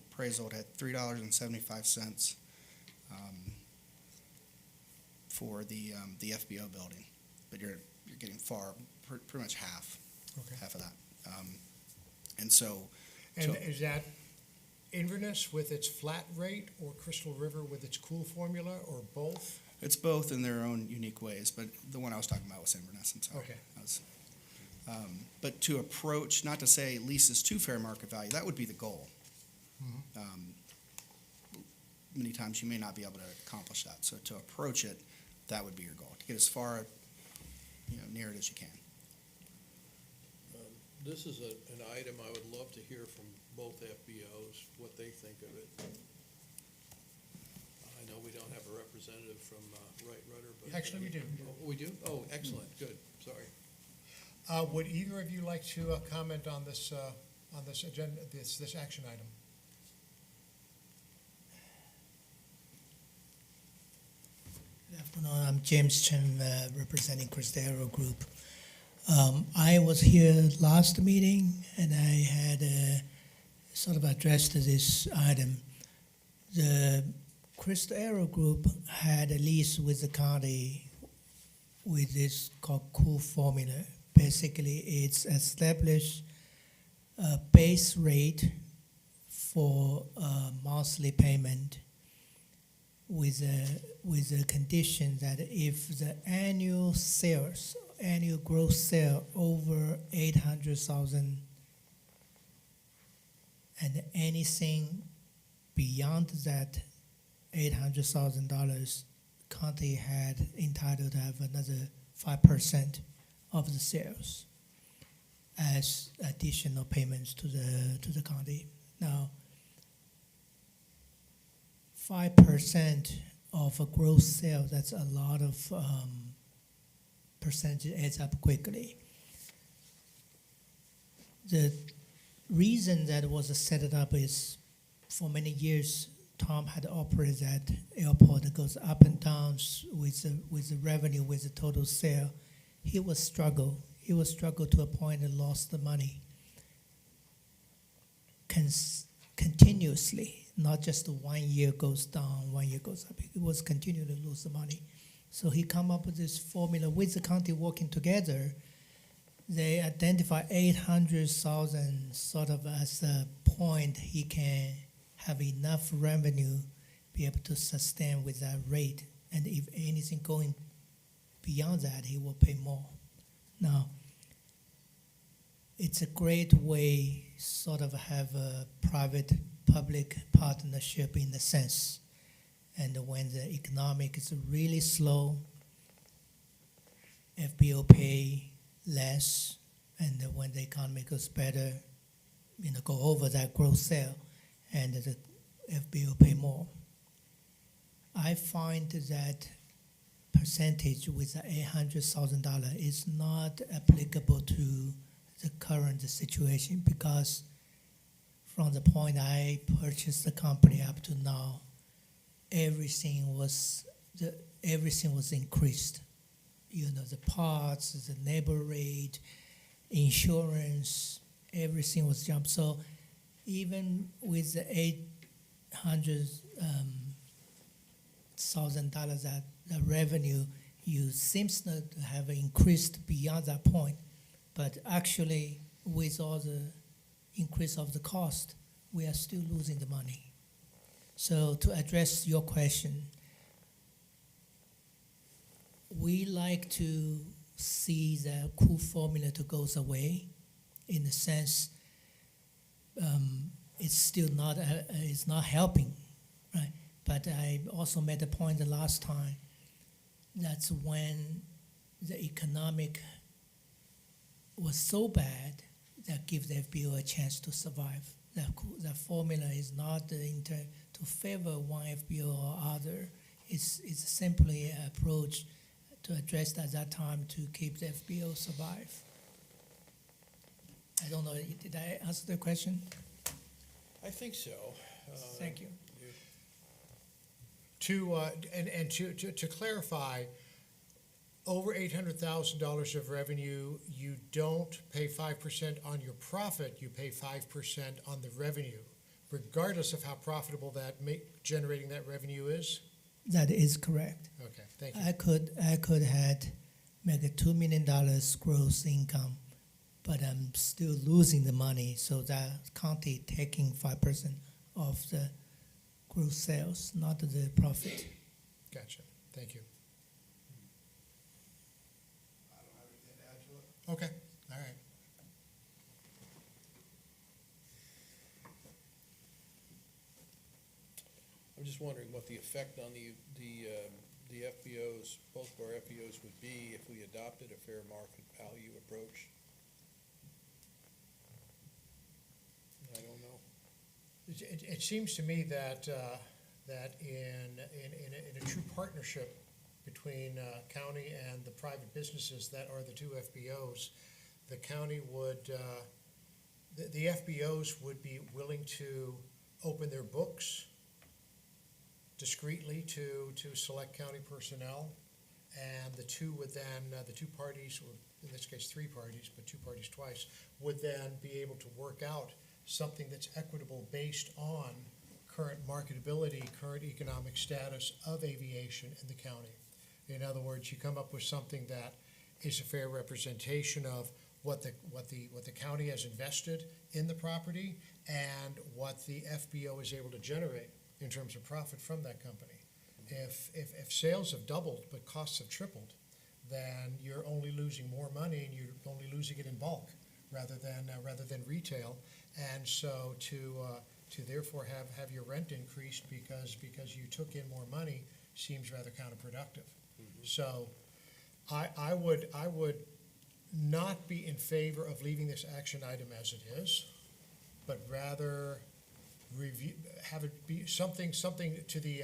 it had $3.75 for the FBO building, but you're getting pretty much half of that. And so, And is that Inverness with its flat rate or Crystal River with its cool formula or both? it's both in their own unique ways, but the one I was talking about was Inverness, I'm sorry. Okay. But to approach, not to say leases to fair market value, that would be the goal. Many times you may not be able to accomplish that. So to approach it, that would be your goal, to get as far near it as you can. This is an item I would love to hear from both FBOs, what they think of it. I know we don't have a representative from Wright Rudder, but. Actually, we do. Oh, we do? Oh, excellent, good, sorry. Would either of you like to comment on this agenda, this action item? Good afternoon, I'm James Chen, representing Cristero Group. I was here last meeting and I had sort of addressed this item. The Cristero Group had a lease with the county with this called cool formula. Basically, it's established a base rate for monthly payment with a condition that if the annual gross sale over 800,000 and anything beyond that $800,000, county had entitled to have another 5% of the sales as additional payments to the county. Now, 5% of a gross sale, that's a lot of percentage, adds up quickly. The reason that was set it up is for many years, Tom had operated that airport that goes up and down with the revenue, with the total sale. He would struggle to a point and lost the money. continuously, not just 1 year goes down, 1 year goes up. It was continuing to lose the money. So he come up with this formula with the county working together. They identify 800,000 sort of as a point he can have enough revenue, be able to sustain with that rate. And if anything going beyond that, he will pay more. Now, it's a great way sort of have a private-public partnership in the sense. And when the economic is really slow, FBO pay less, and when the economy goes better, go over that gross sale, and the FBO pay more. I find that percentage with the $800,000 is not applicable to the current situation because from the point I purchased the company up to now, everything was increased. The parts, the labor rate, insurance, everything was jumped. So even with the $800,000 that the revenue, you seems not to have increased beyond that point, but actually with all the increase of the cost, we are still losing the money. So to address your question, we like to see the cool formula to goes away, in the sense it's still not it's not helping, right? But I also made the point the last time. That's when the economic was so bad that gives the FBO a chance to survive. That formula is not to favor one FBO or other. It's simply an approach to address at that time to keep the FBO survive. I don't know, did I answer the question? I think so. Thank you. To clarify, over $800,000 of revenue, you don't pay 5% on your profit, you pay 5% on the revenue, regardless of how profitable that generating that revenue is? That is correct. Okay, thank you. I could had make a $2 million gross income, but I'm still losing the money, so that county taking 5% of the gross sales, not the profit. Gotcha, thank you. I don't have anything to add to it. Okay, all right. I'm just wondering what the effect on the FBOs, both of our FBOs would be if we adopted a fair market value approach. I don't know. It seems to me that in a true partnership between county and the private businesses that are the two FBOs, the county would, the FBOs would be willing to open their books discreetly to select county personnel, and the two would then, the two parties, or in this case 3 parties, but 2 parties twice, would then be able to work out something that's equitable based on current marketability, current economic status of aviation in the county. In other words, you come up with something that is a fair representation of what the county has invested in the property and what the FBO is able to generate in terms of profit from that company. If sales have doubled but costs have tripled, then you're only losing more money and you're only losing it in bulk rather than retail. And so to therefore have your rent increased because you took in more money seems rather counterproductive. Mm-hmm. So I would not be in favor of leaving this action item as it is, but rather have it be something to the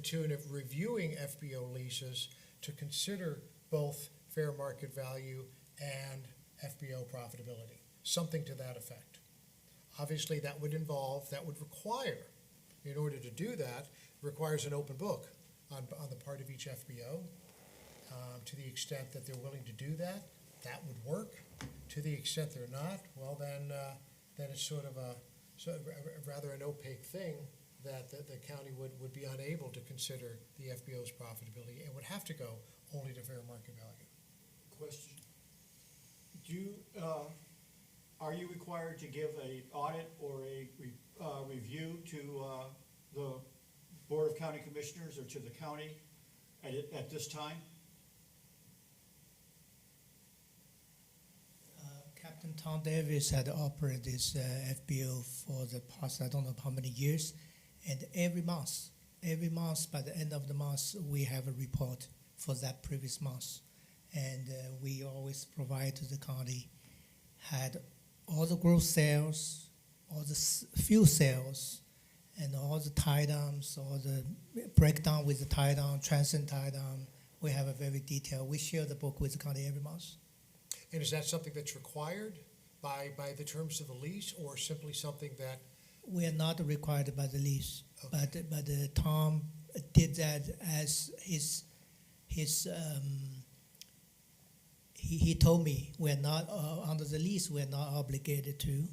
tune of reviewing FBO leases to consider both fair market value and FBO profitability, something to that effect. Obviously, that would require, in order to do that, requires an open book on the part of each FBO. To the extent that they're willing to do that, that would work. To the extent they're not, well then then it's sort of rather an opaque thing that the county would be unable to consider the FBO's profitability. It would have to go only to fair market value. Question. Are you required to give a audit or a review to the Board of County Commissioners or to the county at this time? Captain Tom Davis had operated this FBO for the past, I don't know how many years, and every month by the end of the month, we have a report for that previous month. And we always provide to the county, had all the gross sales, all the fuel sales, and all the tie-downs, all the breakdown with the tie-down, transient tie-down. We have a very detailed, we share the book with the county every month. And is that something that's required by the terms of the lease, or simply something that? We are not required by the lease, Okay. but Tom did that as his he told me we're not under the lease, we're not obligated to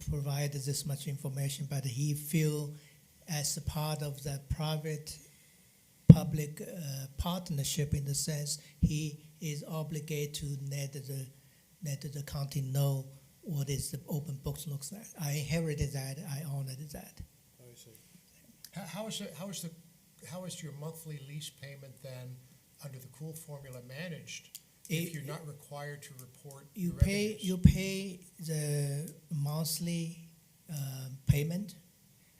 provide this much information, but he feel as a part of the public partnership, in the sense he is obligated to let the county know what is the open books looks like. I inherited that, I honored that. I see. How is your monthly lease payment then under the COOL formula managed if you're not required to report You your pay revenues? you pay the monthly payment,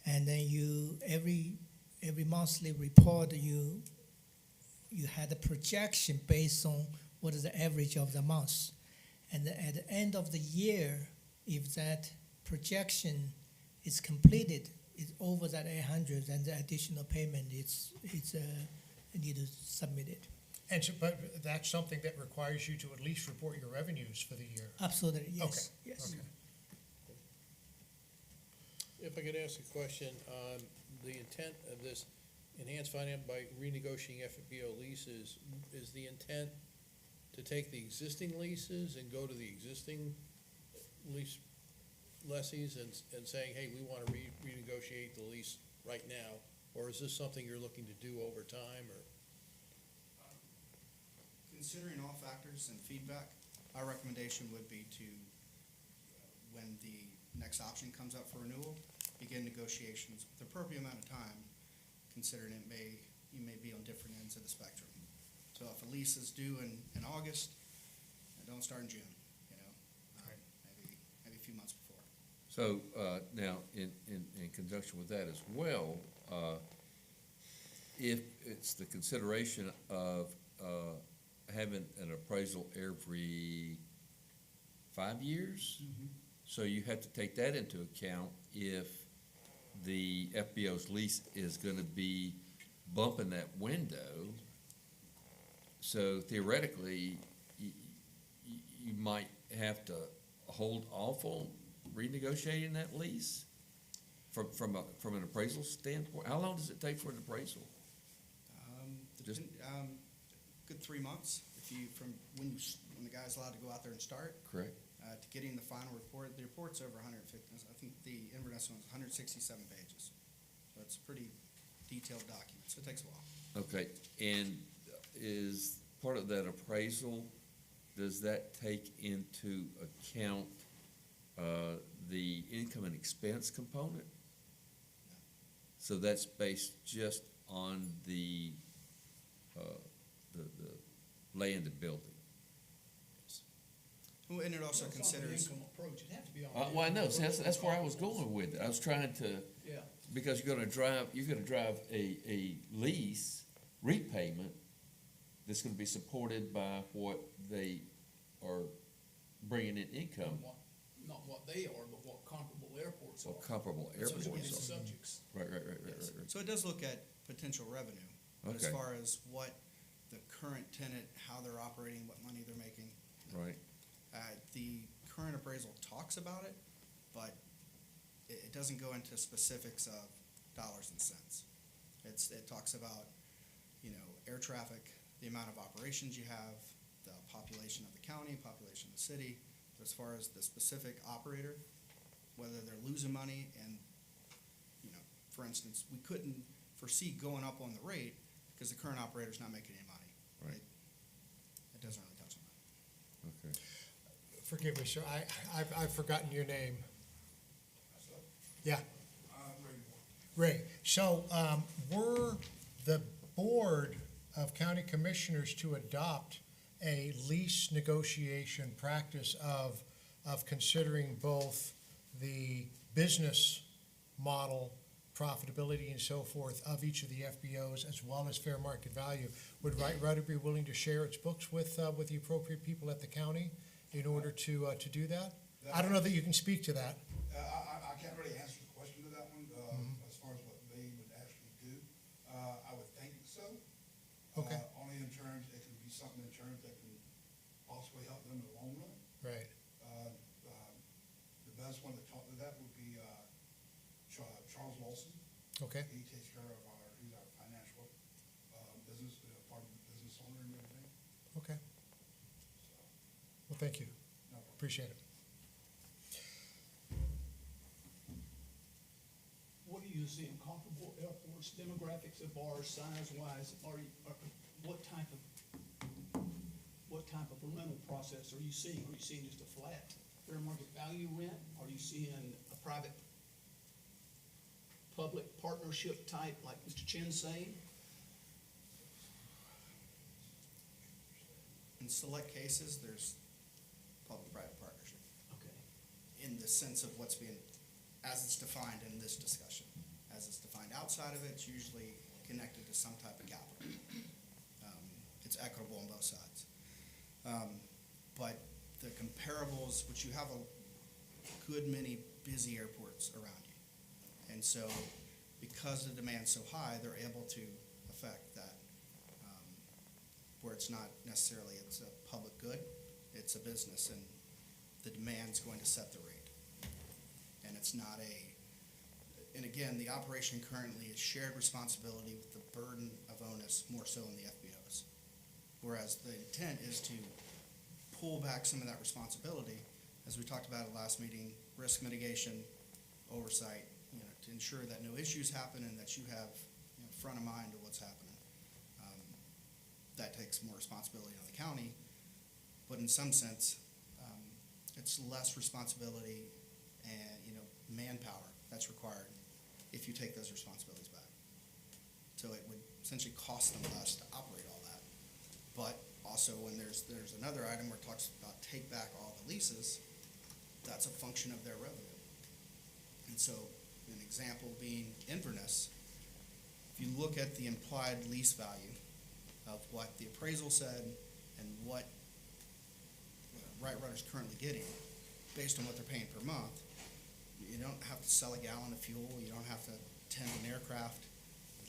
and then you every monthly report you had a projection based on what is the average of the month, and at the end of the year, if that projection is completed, it's over that 800, then the additional payment it's you need to submit it. And so, but that's something that requires you to at least report your revenues for the year. Absolutely, yes, Okay, yes. okay. If I could ask a question, the intent of this enhanced finance by renegotiating FBO leases, is the intent to take the existing leases and go to the existing lease lessees and saying, hey, we want to renegotiate the lease right now? Or is this something you're looking to do over time, or? Considering all factors and feedback, our recommendation would be to, when the next option comes up for renewal, begin negotiations with the appropriate amount of time, considering you may be on different ends of the spectrum. So if a lease is due in August, don't start in June, maybe a few months before. So, now, in conjunction with that as well, if it's the consideration of, having an appraisal every 5 years, so you have to take that into account if the FBO's lease is gonna be bumping that window. So theoretically, you might have to hold off on renegotiating that lease from an appraisal standpoint. How long does it take for an appraisal? Just- Good 3 months, from when the guy's allowed to go out there and start, Correct. to getting the final report. The report's over 150, I think the Inverness one's 167 pages. So it's a pretty detailed document, so it takes a while. Okay, and is part of that appraisal, does that take into account the income and expense component? So that's based just on the land and building? Well, and it also It's not the considers, income approach, it'd have to be on. Well, I know, see, that's where I was going with it. I was trying to, Yeah. because you're gonna drive a lease repayment that's gonna be supported by what they are bringing in income, Not what they are, but what comparable airports are. or comparable That's what airports the are. subjects. Right. yes. So it does look at potential revenue. But as Okay. far as what the current tenant, how they're operating, what money they're making, Right, the current appraisal talks about it, but it doesn't go into specifics of dollars and cents. It talks about, air traffic, the amount of operations you have, the population of the county, population of the city. But as far as the specific operator, whether they're losing money, and, you know, for instance, we couldn't foresee going up on the rate because the current operator's not making any money. Right. It doesn't really touch on that. Okay. Forgive me, sir, I've forgotten your name. Yeah. Ray. So, were the Board of County Commissioners to adopt a lease negotiation practice of considering both the business model, profitability and so forth of each of the FBOs as well as fair market value? Would Wright Rudder be willing to share its books with the appropriate people at the county in order to do that? I don't know that you can speak to that. I can't really answer the question to that one, as far as what they would actually do. I would think so. Okay. Only in terms, it can be something in terms that can possibly help them in the long run. Right. The best one to talk to that would be, Charles Lawson. Okay. He takes care of he's our financial, business, part of the business owner and everything, Okay. so, Well, thank you. no problem. Appreciate it. What are you seeing, comparable airports, demographics of ours, size-wise, what type of a rental process are you seeing? Are you seeing just a flat fair market value rent? Are you seeing a private public partnership type, like Mr. Chin's saying? In select cases, there's public-private partnership, Okay. in the sense of what's being, as it's defined in this discussion. As it's defined outside of it, it's usually connected to some type of capital. It's equitable on both sides. But the comparables, which you have a good many busy airports around you. And so, because the demand's so high, they're able to affect that, where it's not necessarily, it's a public good, it's a business, and the demand's going to set the rate. And it's not and again, the operation currently is shared responsibility with the burden of onus more so in the FBOs. Whereas the intent is to pull back some of that responsibility, as we talked about at last meeting, risk mitigation, oversight, you know, to ensure that no issues happen and that you have, you know, front of mind of what's happening. That takes more responsibility on the county, but in some sense, it's less responsibility and, you know, manpower that's required if you take those responsibilities back. So it would essentially cost them less to operate all that. But also, when there's another item where it talks about take back all the leases, that's a function of their revenue. And so, an example being Inverness, if you look at the implied lease value of what the appraisal said and what Wright Rudder's currently getting, based on what they're paying per month, you don't have to sell a gallon of fuel, you don't have to tend an aircraft,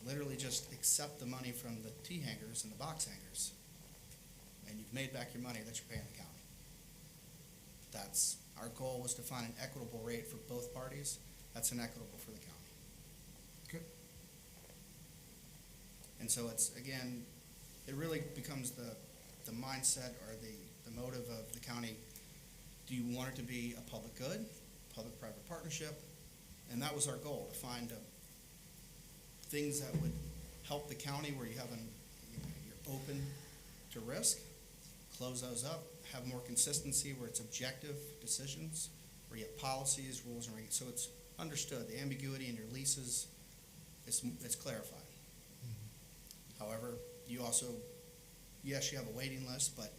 literally just accept the money from the T hangars and the box hangars, and you've made back your money that you're paying the county. That's, our goal was to find an equitable rate for both parties. That's inequitable for the county. Good. And so it's, again, it really becomes the mindset or the motive of the county. Do you want it to be a public good, public-private partnership? And that was our goal, to find things that would help the county where you're open to risk, close those up, have more consistency where it's objective decisions, where you have policies, rules, and regulations. So it's understood. The ambiguity in your leases, it's clarified. However, you also, yes, you have a waiting list, but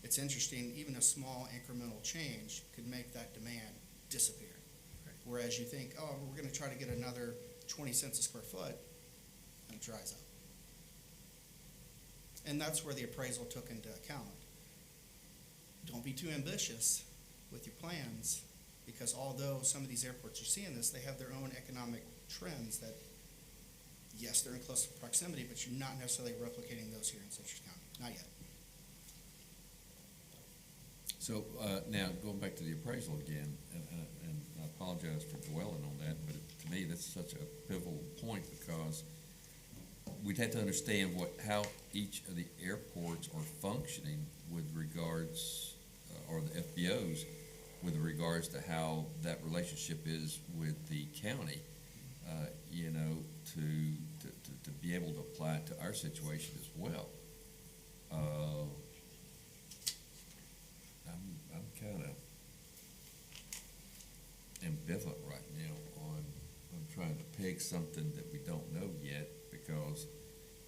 it's interesting, even a small incremental change could make that demand disappear. Right. Whereas you think, oh, we're going to try to get another 20 cents a square foot, and it dries up. And that's where the appraisal took into account. Don't be too ambitious with your plans, because although some of these airports are seeing this, they have their own economic trends that, yes, they're in close proximity, but you're not necessarily replicating those here in Citrus County. Not yet. So, now, going back to the appraisal again, and I apologize for dwelling on that, but to me, that's such a pivotal point, because we'd have to understand how each of the airports are functioning with regards, or the FBOs, with regards to how that relationship is with the county, you know, to be able to apply it to our situation as well. I'm kind of ambivalent right now on trying to peg something that we don't know yet, because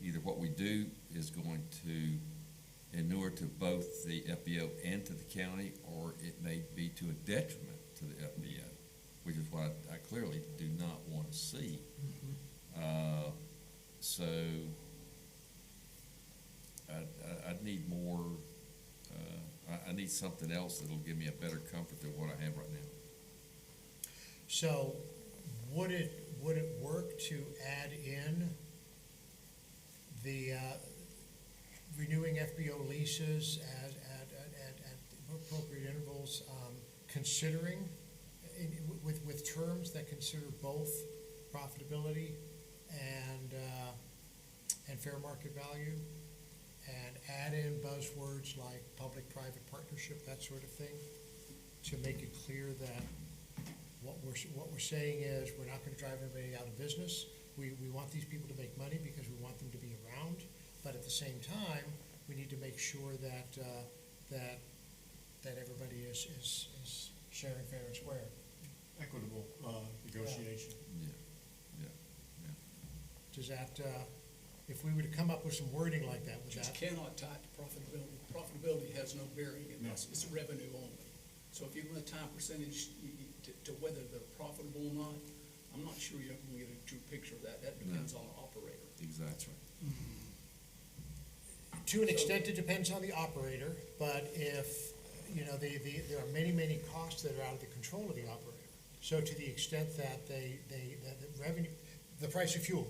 either what we do is going to inure to both the FBO and to the county, or it may be to a detriment to the FBO, which is what I clearly do not want to see. So I need more, I need something else that'll give me a better comfort than what I have right now. So, would it work to add in the renewing FBO leases at appropriate intervals, considering, with terms that consider both profitability and fair market value, and add in buzzwords like public-private partnership, that sort of thing, to make it clear that what we're saying is, we're not gonna drive anybody out of business. We want these people to make money because we want them to be around, but at the same time, we need to make sure that everybody is sharing fair and square. Equitable, negotiation. Does that, if we were to come up with some wording like that, would Just that? cannot tie it to profitability. Profitability has no bearing in this. It's revenue only. So if you're gonna tie a percentage to whether they're profitable or not, I'm not sure you're gonna get a true picture of that. That depends on the operator. Exactly. To an extent, it depends on the operator, but if, you know, there are many costs that are out of the control of the operator. So to the extent that that the revenue, the price of fuel.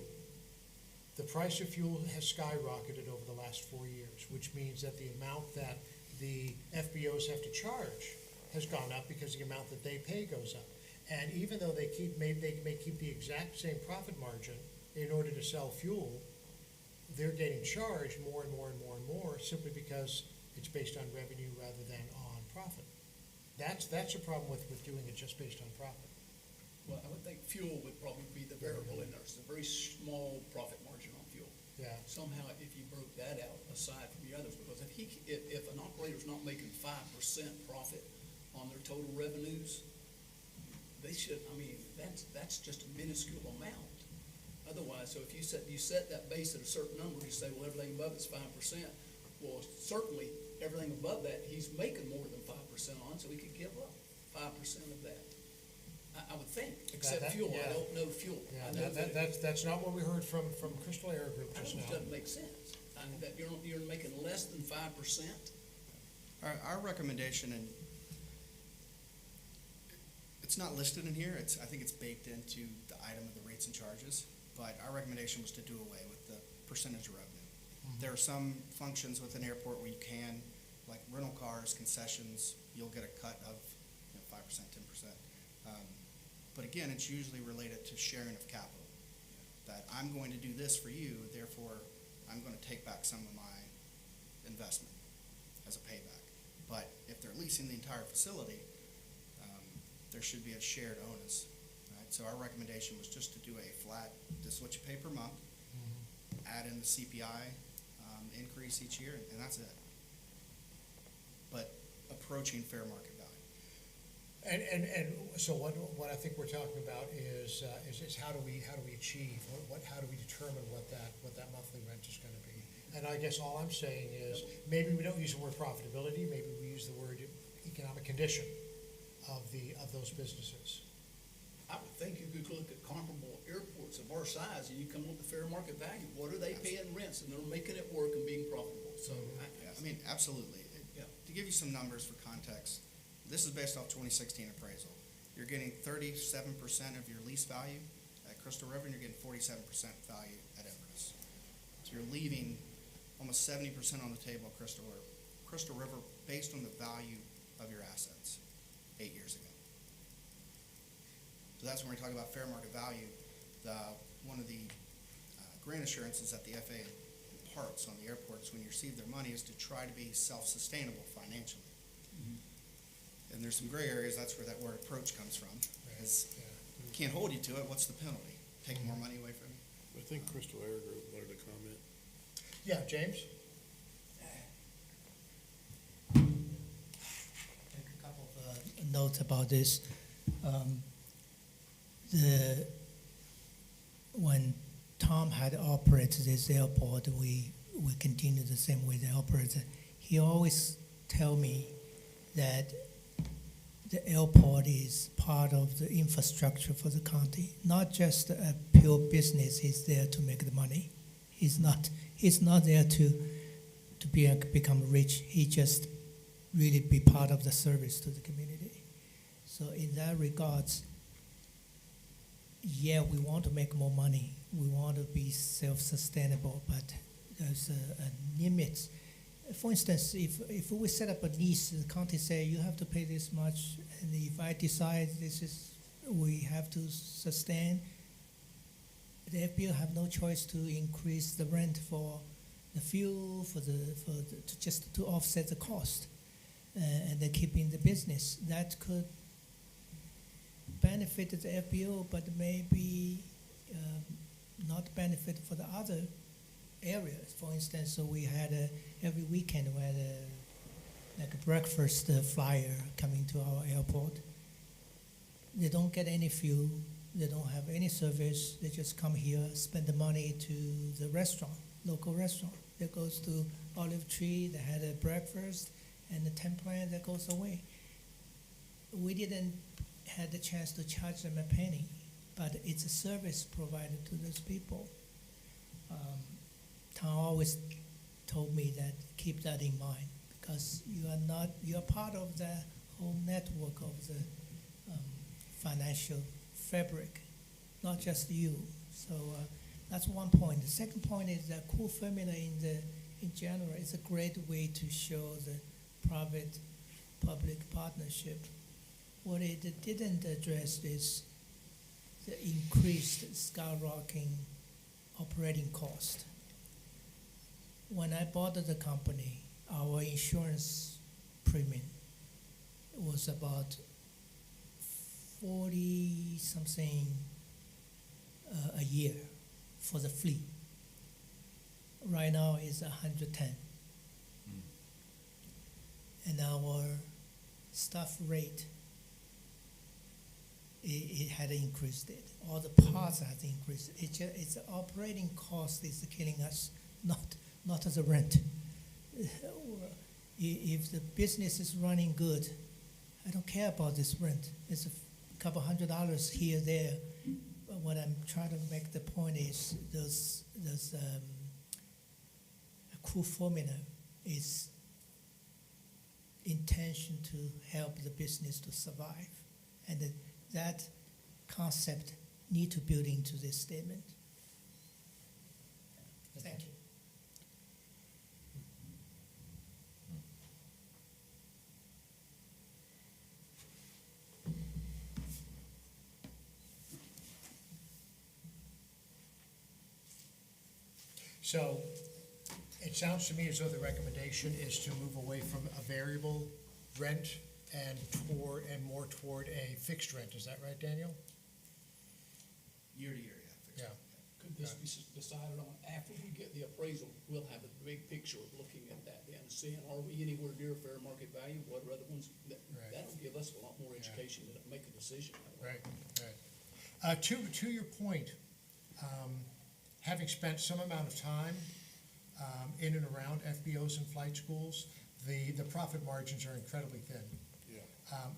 The price of fuel has skyrocketed over the last 4 years, which means that the amount that the FBOs have to charge has gone up because the amount that they pay goes up. And even though they may keep the exact same profit margin in order to sell fuel, they're getting charged more and more simply because it's based on revenue rather than on profit. That's a problem with doing it just based on profit. Well, I would think fuel would probably be the variable in there. It's a very small profit margin on fuel. Yeah. Somehow, if you broke that out aside from the others, because if an operator's not making 5% profit on their total revenues, they should, I mean, that's just a minuscule amount. Otherwise, so if you set that base at a certain number, you say, well, everything above it's 5%. Well, certainly, everything above that, he's making more than 5% on, so he could give up 5% of that. I would think, except fuel. I don't know fuel. I know That's not what we heard from Crystal Air Group I just don't, now. doesn't make sense. I mean, that you're making less than 5%. Our recommendation, and it's not listed in here, I think it's baked into the item of the rates and charges, but our recommendation was to do away with the percentage of revenue. There are some functions with an airport where you can, like rental cars, concessions, you'll get a cut of 5%, 10%. But again, it's usually related to sharing of capital. That I'm going to do this for you, therefore I'm going to take back some of my investment as a payback. But if they're leasing the entire facility, there should be a shared onus. Right? So our recommendation was just to do a flat, this is what you pay per month, add in the CPI increase each year, and that's it. But approaching fair market value. And so what I think we're talking about is how do we achieve, how do we determine what that monthly rent is gonna be? And I guess all I'm saying is, maybe we don't use the word profitability, maybe we use the word economic condition of those businesses. I would think you could look at comparable airports of our size and you come up with fair market value. What are they paying rents? And they're making it work and being profitable. So, I mean, absolutely. Yeah. To give you some numbers for context, this is based off 2016 appraisal. You're getting 37% of your lease value at Crystal River, and you're getting 47% value at Everest. So you're leaving almost 70% on the table at Crystal River based on the value of your assets 8 years ago. So that's when we're talking about fair market value. One of the grant assurances that the FAA imparts on the airports when you receive their money is to try to be self-sustainable financially. and there's some gray areas, that's where that word approach comes from. Because can't hold you to it, what's the penalty? Take more money away from you? I think Crystal Air Group wanted to comment. Yeah, James? Make a couple of notes about this. When Tom had operated this airport, we continued the same way they operated. He always tell me that the airport is part of the infrastructure for the county, not just a pure business. He's there to make the money. He's not there to become rich. He just really be part of the service to the community. So in that regards, yeah, we want to make more money. We want to be self-sustainable, but there's a limit. For instance, if we set up a lease, the county say you have to pay this much, and if I decide we have to sustain, the FBO have no choice to increase the rent for the fuel, just to offset the cost, and then keeping the business. That could benefit the FBO, but maybe not benefit for the other areas. For instance, so we had every weekend we had like a breakfast flyer coming to our airport. They don't get any fuel. They don't have any service. They just come here, spend the money to the restaurant, local restaurant. That goes to Olive Tree. They had a breakfast, and the 10 plan that goes away. We didn't have the chance to charge them a penny, but it's a service provided to those people. Tom always told me that keep that in mind, because you are part of the whole network of the financial fabric, not just you. So that's one point. The second point is that core formula in general is a great way to show the private-public partnership. What it didn't address is the increased skyrocketing operating cost. When I bought the company, our insurance premium was about 40-something a year for the fleet. Right now it's 110. And our staff rate, it had increased it. All the parts had increased. It's operating cost is killing us, not as a rent. If the business is running good, I don't care about this rent. It's a couple $100 here, there. But what I'm trying to make the point is those core formula is intention to help the business to survive. And that concept need to build into this statement. Thank you. So it sounds to me as though the recommendation is to move away from a variable rent and more toward a fixed rent. Is that right, Daniel? Year to year, yeah. Yeah. Could this be decided on after we get the appraisal? We'll have a big picture of looking at that then, seeing are we anywhere near fair market value? What are other ones? Right. That'll give us a lot more education to make a decision. Right. To your point, having spent some amount of time in and around FBOs and flight schools, the profit margins are incredibly thin. Yeah.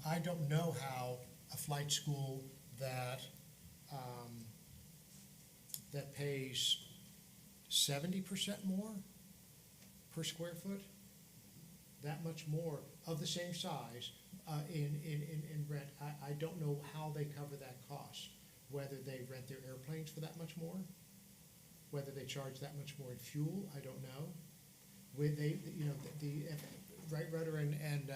I don't know how a flight school that pays 70% more per square foot, that much more of the same size in rent. I don't know how they cover that cost, whether they rent their airplanes for that much more, whether they charge that much more in fuel, I don't know. The Wright Rudder and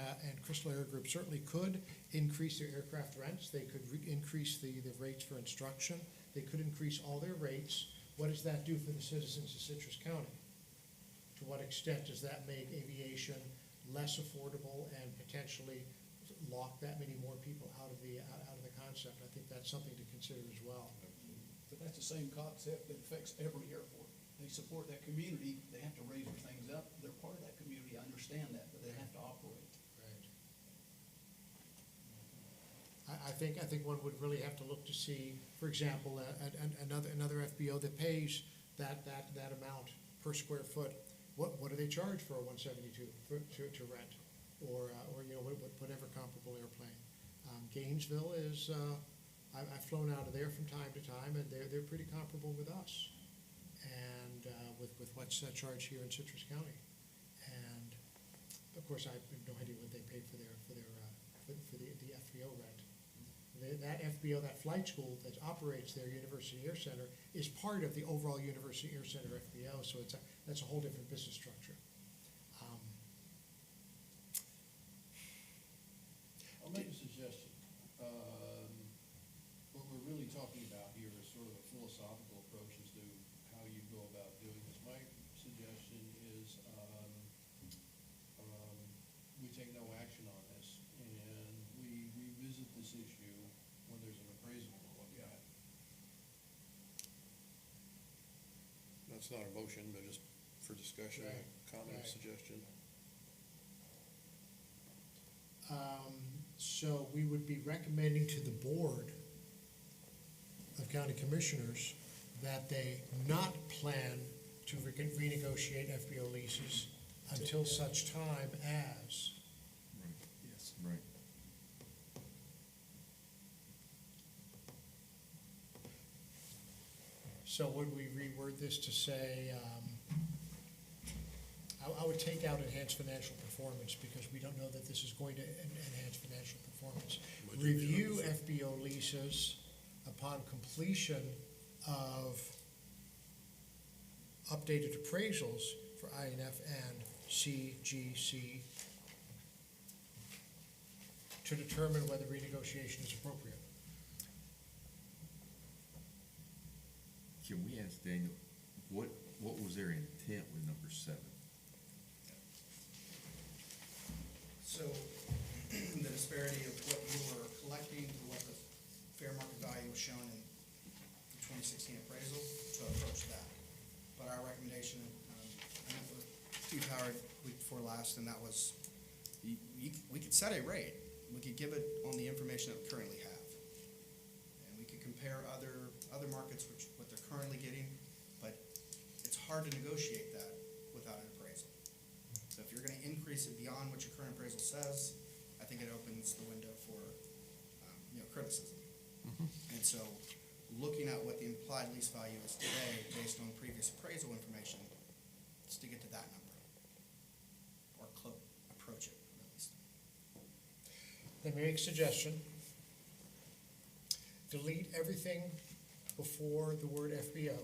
Crystal Air Group certainly could increase their aircraft rents. They could increase the rates for instruction. They could increase all their rates. What does that do for the citizens of Citrus County? To what extent does that make aviation less affordable and potentially lock that many more people out of the concept. I think that's something to consider as well. But that's the same concept that affects every airport. They support that community, they have to raise their things up, they're part of that community, I understand that, but they have to operate. Right. I think one would really have to look to see, for example, another FBO that pays that amount per square foot. What do they charge for a 172 to rent, or you know, whatever comparable airplane? Gainesville is, I've flown out of there from time to time, and they're pretty comparable with us, and with what's charged here in Citrus County. And of course, I have no idea what they pay for the FBO rent. That FBO, that flight school that operates their University Air Center, is part of the overall University Air Center FBO, so that's a whole different business structure. I'll make a suggestion. What we're really talking about here is sort of a philosophical approach as to how you go about doing this. My suggestion is, we take no action on this, and we revisit this issue when there's an appraisal to look at. That's not a motion, but just for discussion, Right, comment, right. suggestion. So we would be recommending to the Board of County Commissioners that they not plan to renegotiate FBO leases until such time as. Yes. Right. So would we reword this to say, I would take out enhanced financial performance, because we don't know that this is going to enhance financial performance. Would you be Review honest? FBO leases upon completion of updated appraisals for INF and CGC to determine whether renegotiation is appropriate. Can we ask Daniel, what was their intent with number 7? So, the disparity of what you were collecting to what the fair market value was shown in the 2016 appraisal, to approach that. But our recommendation, I met with Steve Howard week before last, and that was, we could set a rate. We could give it on the information that we currently have. And we could compare other markets, what they're currently getting, but it's hard to negotiate that without an appraisal. So if you're gonna increase it beyond what your current appraisal says, I think it opens the window for, criticism. And so, looking at what the implied lease value is today, based on previous appraisal information, is to get to that number. Or approach it, at least. Let me make a suggestion. Delete everything before the word FBO.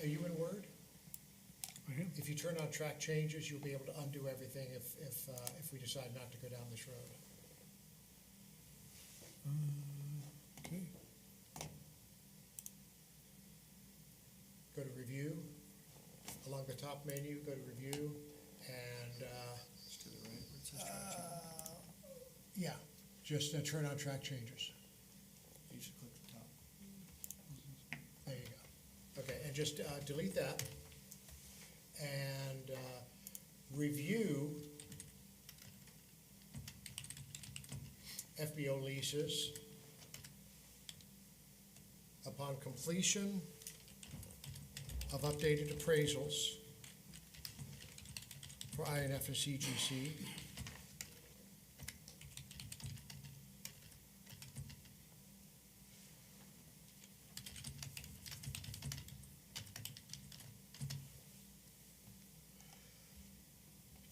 Are you in Word? I am. If you turn on track changes, you'll be able to undo everything if we decide not to go down this road. Okay. Go to Review. Along the top menu, go to Review, and, Just to the right, where it says track change. yeah, just turn on track changes. You should click the top. There you go. Okay, and just delete that. And review FBO leases upon completion of updated appraisals for INF and CGC.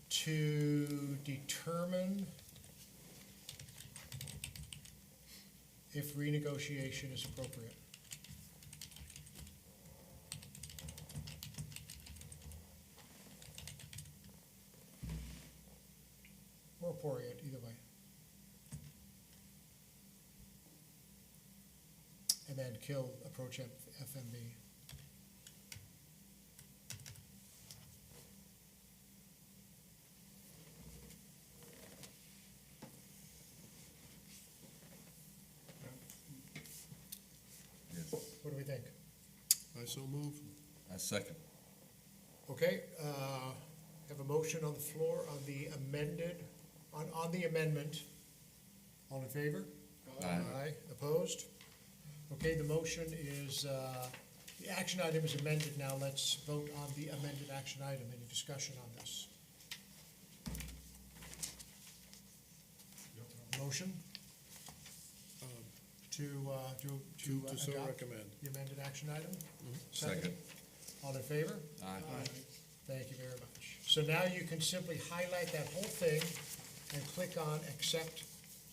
To determine if renegotiation is appropriate. Or appropriate, either way. And then kill approach FMB. I so move. I second. Okay, have a motion on the floor on the amended, on the amendment. All in favor? Aye. Opposed? Okay, the motion is, the action item is amended. Now let's vote on the amended action item. Any discussion on this? Motion To so adopt recommend. the amended action item? Second. All in favor? Aye. Thank you very much. So now you can simply highlight that whole thing and click on accept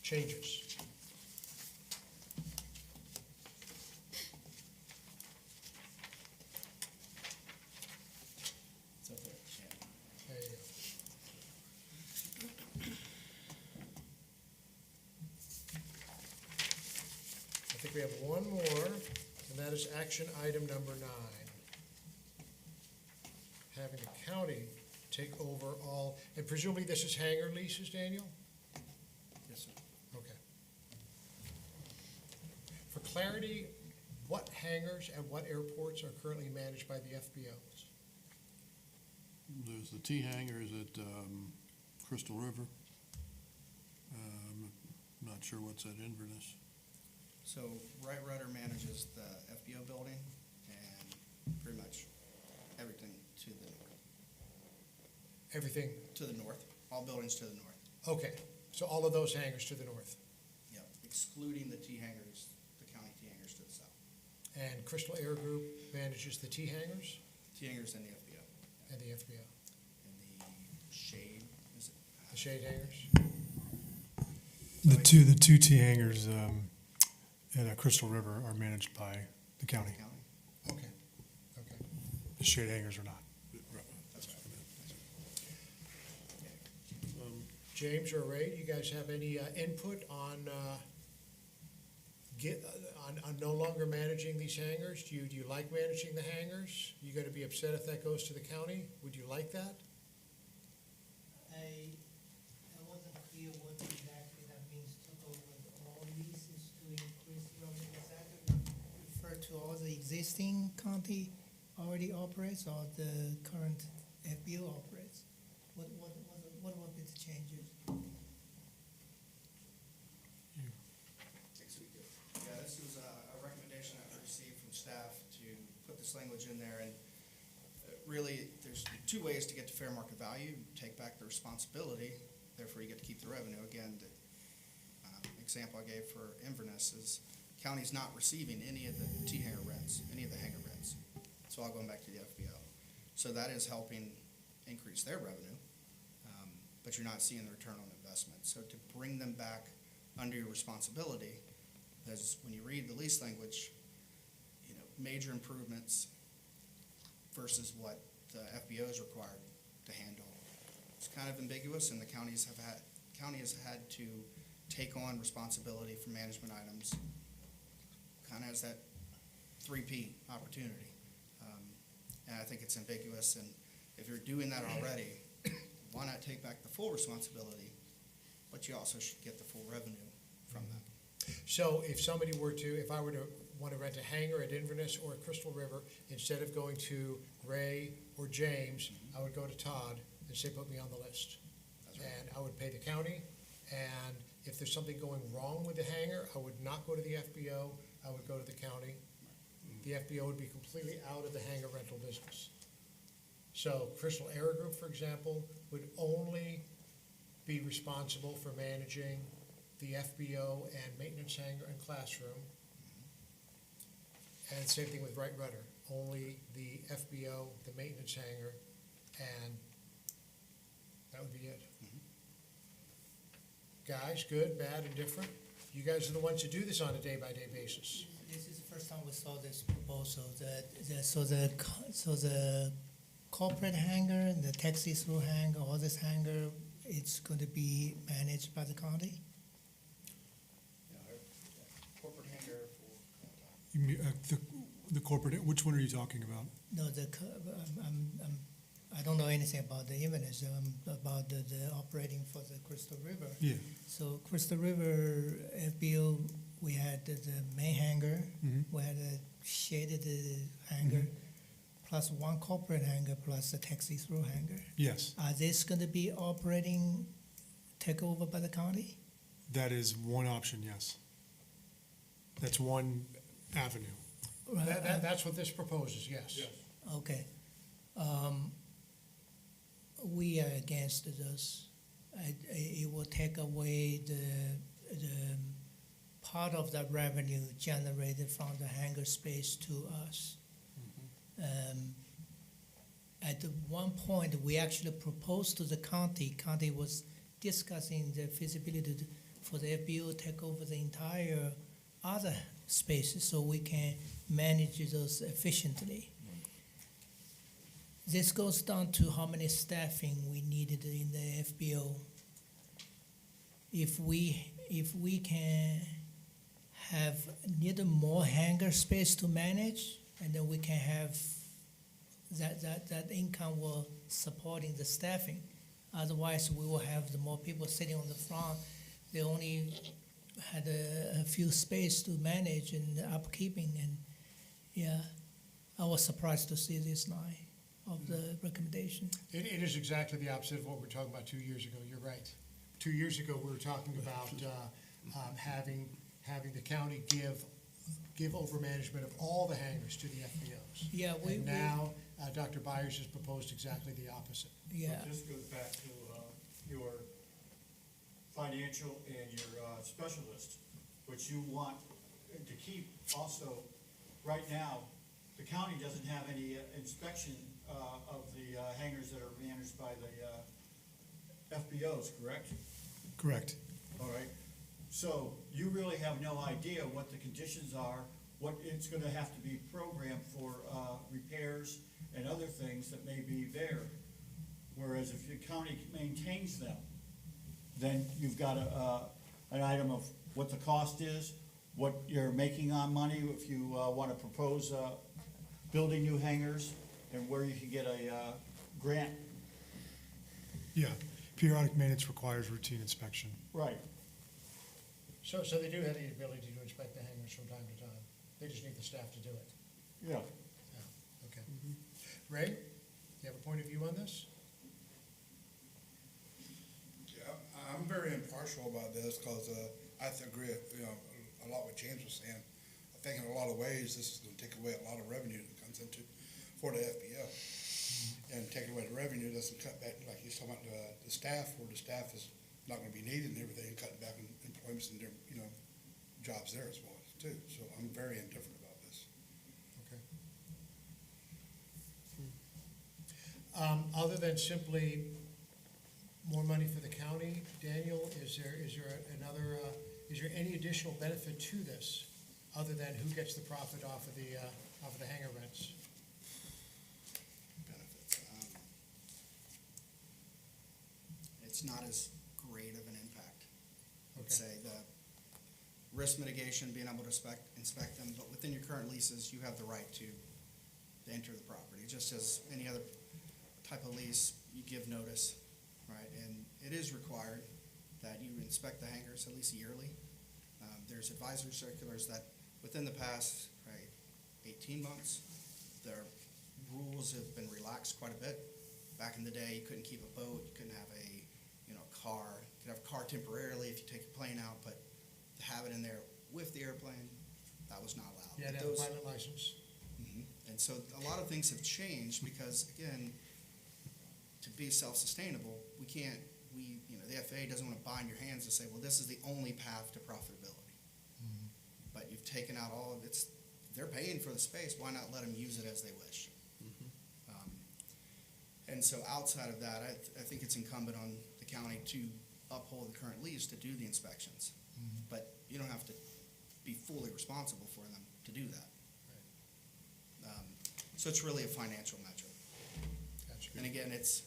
changes. It's up there, yeah. There you go. I think we have one more, and that is action item number 9. Having the county take over all, and presumably this is hangar leases, Daniel? Yes, sir. Okay. For clarity, what hangars and what airports are currently managed by the FBOs? There's the T hangars at Crystal River. Not sure what's at Inverness. So Right Rudder manages the FBO building and pretty much everything Everything, to the north, all buildings to the north. okay, so all of those hangars to the north. Yep, excluding the T hangars, the county T hangars to the south. And Crystal Air Group manages the T hangars T hangars and the FBO. and the FBO, And the shade, is it? the shade hangars? The two T hangars at Crystal River are managed by the county. County. Okay, okay. The shade hangars are not. That's right. James or Ray, do you guys have any input on on no longer managing these hangars? Do you like managing the hangars? You gonna be upset if that goes to the county? Would you like that? I wasn't clear what exactly that means, took over all leases to increase revenue. Is that refer to all the existing county already operates or the current FBO operates? What would be the changes? Yeah, this is a recommendation that we received from staff to put this language in there, and really, there's two ways to get to fair market value. Take back the responsibility, therefore you get to keep the revenue. Again, the example I gave for Inverness is county's not receiving any of the T hangar rents, any of the hangar rents. It's all going back to the FBO. So that is helping increase their revenue, but you're not seeing the return on investment. So to bring them back under your responsibility, because when you read the lease language, you know, major improvements versus what the FBO is required to handle. It's kind of ambiguous, and the county has had to take on responsibility for management items, kind of as that 3P opportunity. And I think it's ambiguous, and if you're doing that already, why not take back the full responsibility, but you also should get the full revenue from that. So if somebody were to, if I were to want to rent a hangar at Inverness or at Crystal River, instead of going to Ray or James, I would go to Todd and say, put me on the list. That's right. And I would pay the county, and if there's something going wrong with the hangar, I would not go to the FBO, I would go to the county. The FBO would be completely out of the hangar rental business. So Crystal Air Group, for example, would only be responsible for managing the FBO and maintenance hangar and classroom. And same thing with Right Rudder, only the FBO, the maintenance hangar, and that would be it. Guys, good, bad, indifferent? You guys are the ones who do this on a day-by-day basis. This is the first time we saw this proposal, so the corporate hangar and the taxi through hangar, all this hangar, it's going to be managed by the county? You know, our corporate hangar for, You mean, the corporate, which one are you talking about? No, I don't know anything about the Inverness, about the operating for the Crystal River. Yeah. So Crystal River FBO we had the main hangar, we had a shaded hangar, plus one corporate hangar, plus a taxi through hangar. Yes, Are this gonna be operating, take over by the county? that is one option, yes. That's one avenue. That's what this proposes, yes. Okay. We are against this. It will take away the part of the revenue generated from the hangar space to us. At one point, we actually proposed to the county. County was discussing the feasibility for the FBO take over the entire other spaces so we can manage those efficiently. This goes down to how many staffing we needed in the FBO. If we can have need more hangar space to manage, and then we can have that income will supporting the staffing. Otherwise, we will have the more people sitting on the front. They only had a few space to manage and upkeeping, and yeah, I was surprised to see this line of the recommendation. It is exactly the opposite of what we were talking about 2 years ago, you're right. 2 years ago, we were talking about having the county give over management of all the hangars to the FBOs. Yeah, And now, Dr. Byers has proposed exactly the opposite. Yeah, This goes back to your financial and your specialist, which you want to keep also. Right now, the county doesn't have any inspection of the hangars that are managed by the FBOs, correct? Correct. All right, so you really have no idea what the conditions are, what it's gonna have to be programmed for, repairs and other things that may be there. Whereas if the county maintains them, then you've got an item of what the cost is, what you're making on money, if you, wanna propose, building new hangars, and where you can get a, grant. Yeah, periodic maintenance requires routine inspection. Right. So they do have the ability to inspect the hangars from time to time. They just need the staff to do it. Yeah. Yeah, okay. Ray, you have a point of view on this? Yeah, I'm very impartial about this because I agree, a lot what James was saying. I think in a lot of ways, this is going to take away a lot of revenue that comes into for the FBO. And taking away the revenue doesn't cut back, like you're talking about the staff, where the staff is not going to be needed and everything, cutting back on employments and their, jobs there as well too. So I'm very indifferent about this. Okay. Other than simply more money for the county, Daniel, is there any additional benefit to this, other than who gets the profit off of the hangar rents? Benefits. It's not as great of an impact. I would Okay. say the risk mitigation, being able to inspect them, but within your current leases, you have the right to enter the property. Just as any other type of lease, you give notice, right? And it is required that you inspect the hangars at least yearly. There's advisory circulars that within the past, 18 months, their rules have been relaxed quite a bit. Back in the day, you couldn't keep a boat, you couldn't have a, car. You could have a car temporarily if you take a plane out, but to have it in there with the airplane, that was not allowed. You had to have a pilot license. Mhm. And so a lot of things have changed because, again, to be self-sustainable, the FAA doesn't want to bind your hands to say, well, this is the only path to profitability. But you've taken out all of it. They're paying for the space, why not let them use it as they wish? And so outside of that, I think it's incumbent on the county to uphold the current lease to do the inspections. But you don't have to be fully responsible for them to do that. So it's really a financial metric. Gotcha. And again, it's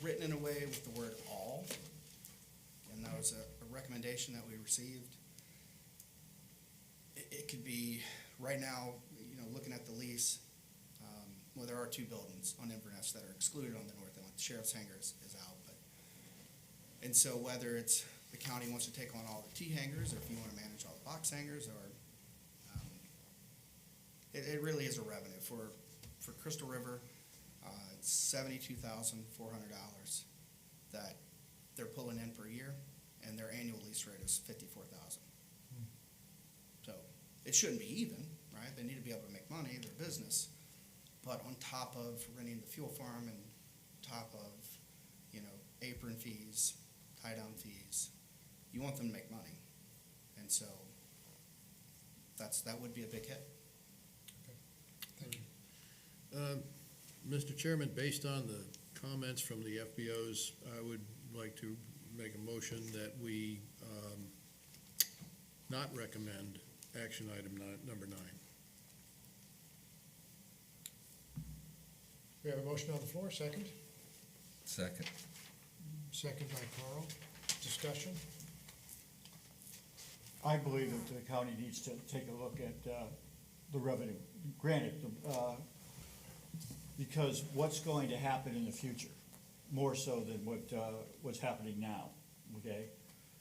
written in a way with the word all, and that was a recommendation that we received. It could be, right now, looking at the lease, well, there are 2 buildings on Inverness that are excluded on the north end, like the sheriff's hangar is out, and so whether it's the county wants to take on all the T hangars, or if you want to manage all the box hangers or, it really is a revenue. For Crystal River, it's $72,400 that they're pulling in per year, and their annual lease rate is $54,000. So it shouldn't be even, right? They need to be able to make money, their business, but on top of renting the fuel farm and top of, apron fees, tie-down fees, you want them to make money. And so that would be a big hit. Thank you. Mr. Chairman, based on the comments from the FBOs, I would like to make a motion that we not recommend action item number 9. We have a motion on the floor, second? Second. Second by Carl. Discussion? I believe that the county needs to take a look at the revenue. Granted, because what's going to happen in the future, more so than what's happening now, okay?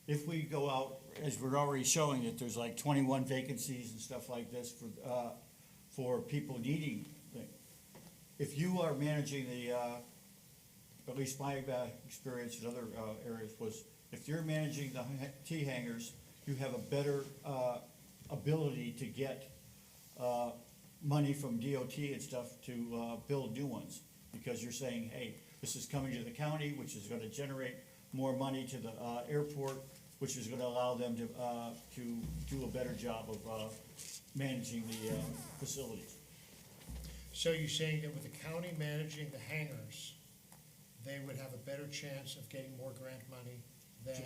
If we go out, as we're already showing that there's like 21 vacancies and stuff like this for people needing things. If you are managing at least my experience in other areas was, if you're managing the T-hangers, you have a better ability to get money from DOT and stuff to build new ones, because you're saying, hey, this is coming to the county, which is going to generate more money to the airport, which is going to allow them to do a better job of managing the facilities. So you're saying that with the county managing the hangars, they would have a better chance of getting more grant money than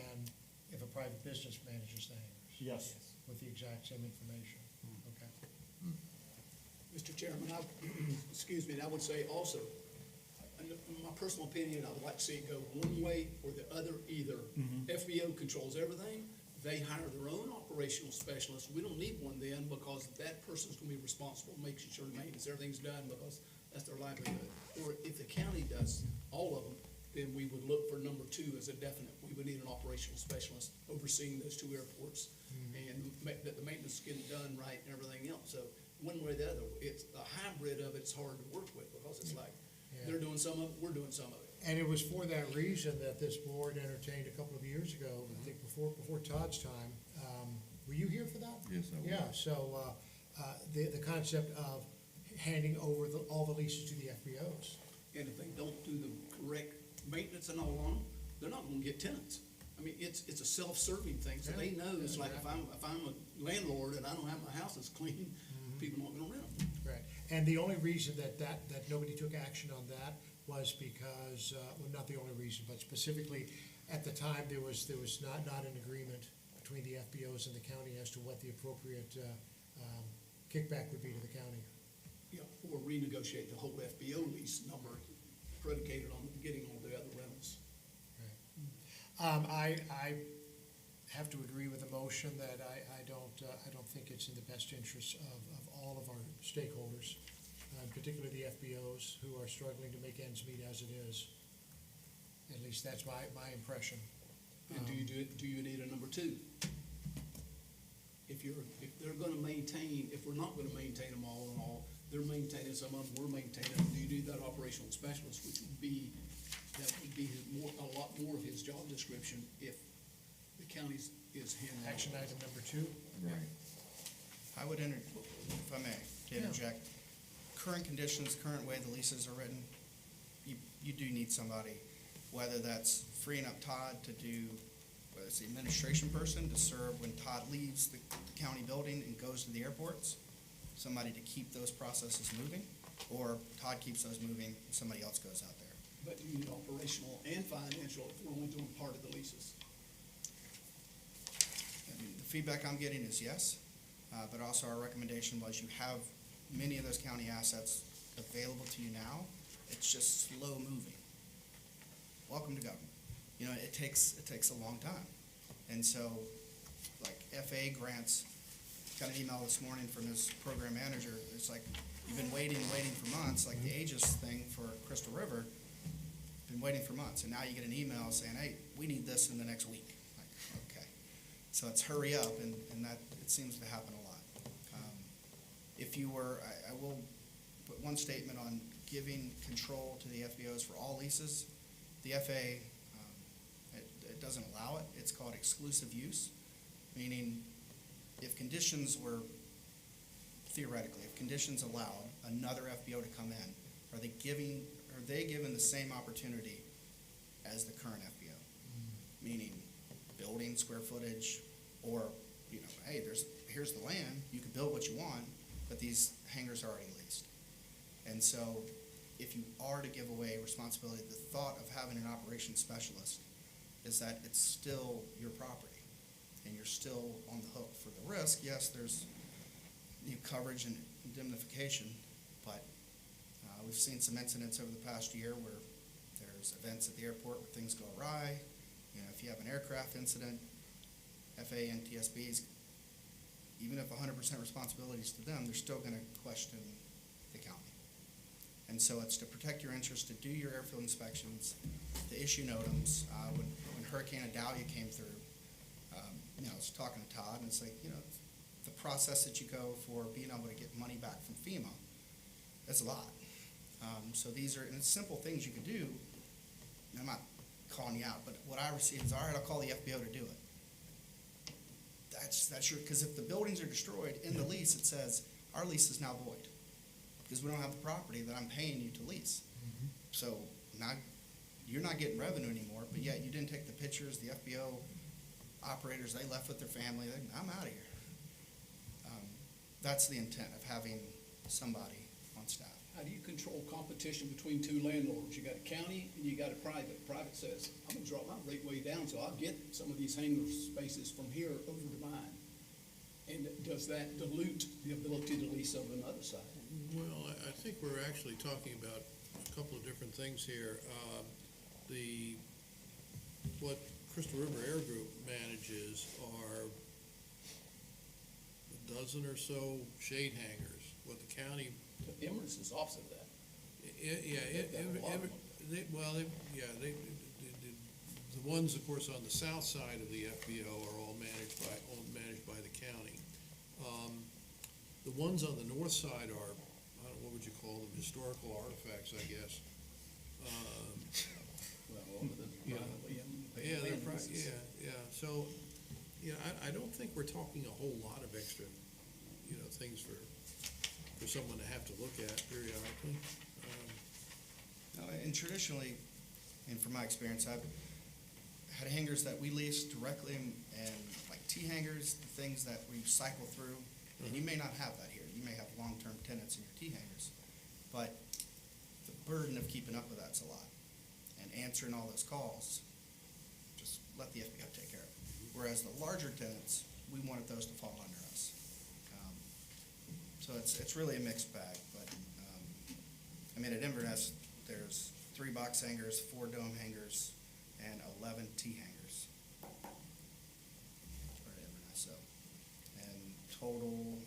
if a private business manages the hangars? Yes. With the exact same information? Okay. Mr. Chairman, excuse me, and I would say also, in my personal opinion, I would like to see it go one way or the other. Either FBO controls everything, they hire their own operational specialists. We don't need one then, because that person's gonna be responsible, making sure the maintenance, everything's done, because that's their livelihood. Or if the county does all of them, then we would look for number 2 as a definite. We would need an operational specialist overseeing those 2 airports and that the maintenance is getting done right and everything else. So one way or the other, it's a hybrid of it's hard to work with, because it's like they're doing some of it, we're doing some of it. And it was for that reason that this board entertained a couple of years ago, I think before Todd's time. Were you here for that? Yes, I was. Yeah, so the concept of handing over all the leases to the FBOs. And if they don't do the correct maintenance and all on them, they're not gonna get tenants. I mean, it's a self-serving thing, so they know, it's like if I'm a landlord and I don't have my house as clean, people aren't gonna rent them. Right, and the only reason that nobody took action on that was because, well, not the only reason, but specifically, at the time, there was not an agreement between the FBOs and the county as to what the appropriate kickback would be to the county. Yeah, or renegotiate the whole FBO lease number predicated on getting all the other rentals. I have to agree with the motion that I don't think it's in the best interest of all of our stakeholders, particularly the FBOs, who are struggling to make ends meet as it is. At least that's my impression. And do you need a number 2? If they're gonna maintain, if we're not gonna maintain them all in all, they're maintaining some of them, we're maintaining them, do you need that operational specialist, which would be, a lot more of his job description if the county's is handling. Action item number 2. Right. I would if I may, to interject, current conditions, current way the leases are written, you do need somebody, whether that's freeing up Todd to do, whether it's the administration person to serve when Todd leaves the county building and goes to the airports, somebody to keep those processes moving, or Todd keeps those moving and somebody else goes out there. But you need operational and financial if we're only doing part of the leases. I mean, the feedback I'm getting is yes, but also our recommendation was you have many of those county assets available to you now. It's just slow moving. Welcome to government. It takes a long time. And so, like FAA grants, got an email this morning from his program manager. It's like, you've been waiting for months, like the Aegis thing for Crystal River, been waiting for months. And now you get an email saying, hey, we need this in the next week. Like, okay. So it's hurry up, and that, it seems to happen a lot. If you were, I will put one statement on giving control to the FBOs for all leases. The FAA, it doesn't allow it. It's called exclusive use, meaning if conditions were, theoretically, if conditions allowed another FBO to come in, are they given the same opportunity as the current FBO? Meaning building square footage, or, you know, hey, here's the land, you can build what you want, but these hangars are already leased. And so if you are to give away responsibility, the thought of having an operations specialist is that it's still your property, and you're still on the hook for the risk. Yes, there's coverage and indemnification, but we've seen some incidents over the past year where there's events at the airport where things go awry. You know, if you have an aircraft incident, FAA and TSBs, even if 100% responsibility is to them, they're still going to question the county. And so it's to protect your interest, to do your airfield inspections, to issue NOTAMs. When Hurricane Idalia came through, you know, I was talking to Todd, and it's like, you know, the process that you go for being able to get money back from FEMA, that's a lot. So these are, and it's simple things you can do. And I'm not calling you out, but what I receive is, all right, I'll call the FBO to do it. That's your, because if the buildings are destroyed, in the lease it says, our lease is now void, because we don't have the property that I'm paying you to lease. So now you're not getting revenue anymore, but yet you didn't take the pictures. The FBO operators, they left with their family. I'm out of here. That's the intent of having somebody on staff. How do you control competition between two landlords? You got a county and you got a private. Private says, I'm gonna drop my rate way down so I'll get some of these hangar spaces from here over to mine. And does that dilute the ability to lease over on the other side? Well, I think we're actually talking about a couple of different things here. What Crystal River Air Group manages are a dozen or so shade hangars. What the county, Emirates is opposite of that. The ones, of course, on the south side of the FBO are all managed by the county. The ones on the north side are, I don't know, what would you call them, historical artifacts, I guess. So, I don't think we're talking a whole lot of extra, things for someone to have to look at periodically. No, and traditionally, and from my experience, I've had hangars that we lease directly, and like T hangars, the things that we cycle through. And you may not have that here. You may have long-term tenants in your T hangars, but the burden of keeping up with that's a lot. And answering all those calls, just let the FBO take care of it. Whereas the larger tenants, we wanted those to fall under us. So it's really a mixed bag. But at Inverness, there's 3 box hangars, 4 dome hangars, and 11 T hangars. Or at Inverness, so. And total,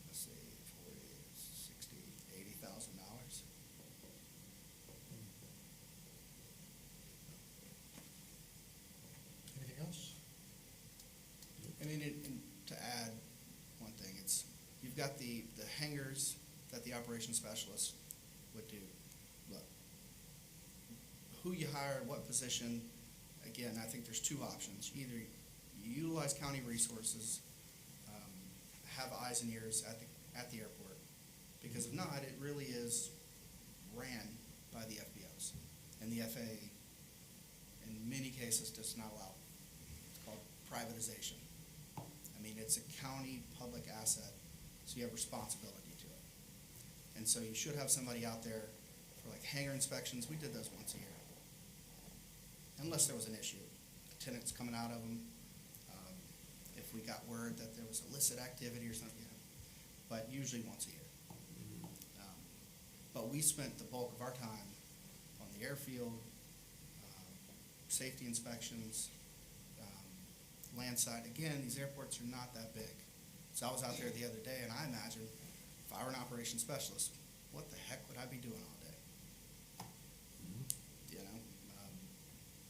let's see, 40, 60, $80,000. Anything else? And to add one thing, you've got the hangars that the operations specialist would do. Look, who you hire, what position, again, I think there's 2 options. Either you utilize county resources, have eyes and ears at the airport, because if not, it really is ran by the FBOs. And the FAA, in many cases, does not allow it. It's called privatization. It's a county public asset, so you have responsibility to it. And so you should have somebody out there for like hangar inspections. We did those once a year. Unless there was an issue, tenants coming out of them, if we got word that there was illicit activity or something, but usually once a year. But we spent the bulk of our time on the airfield, safety inspections, landside. Again, these airports are not that big. So I was out there the other day, and I imagine if I were an operations specialist, what the heck would I be doing all day?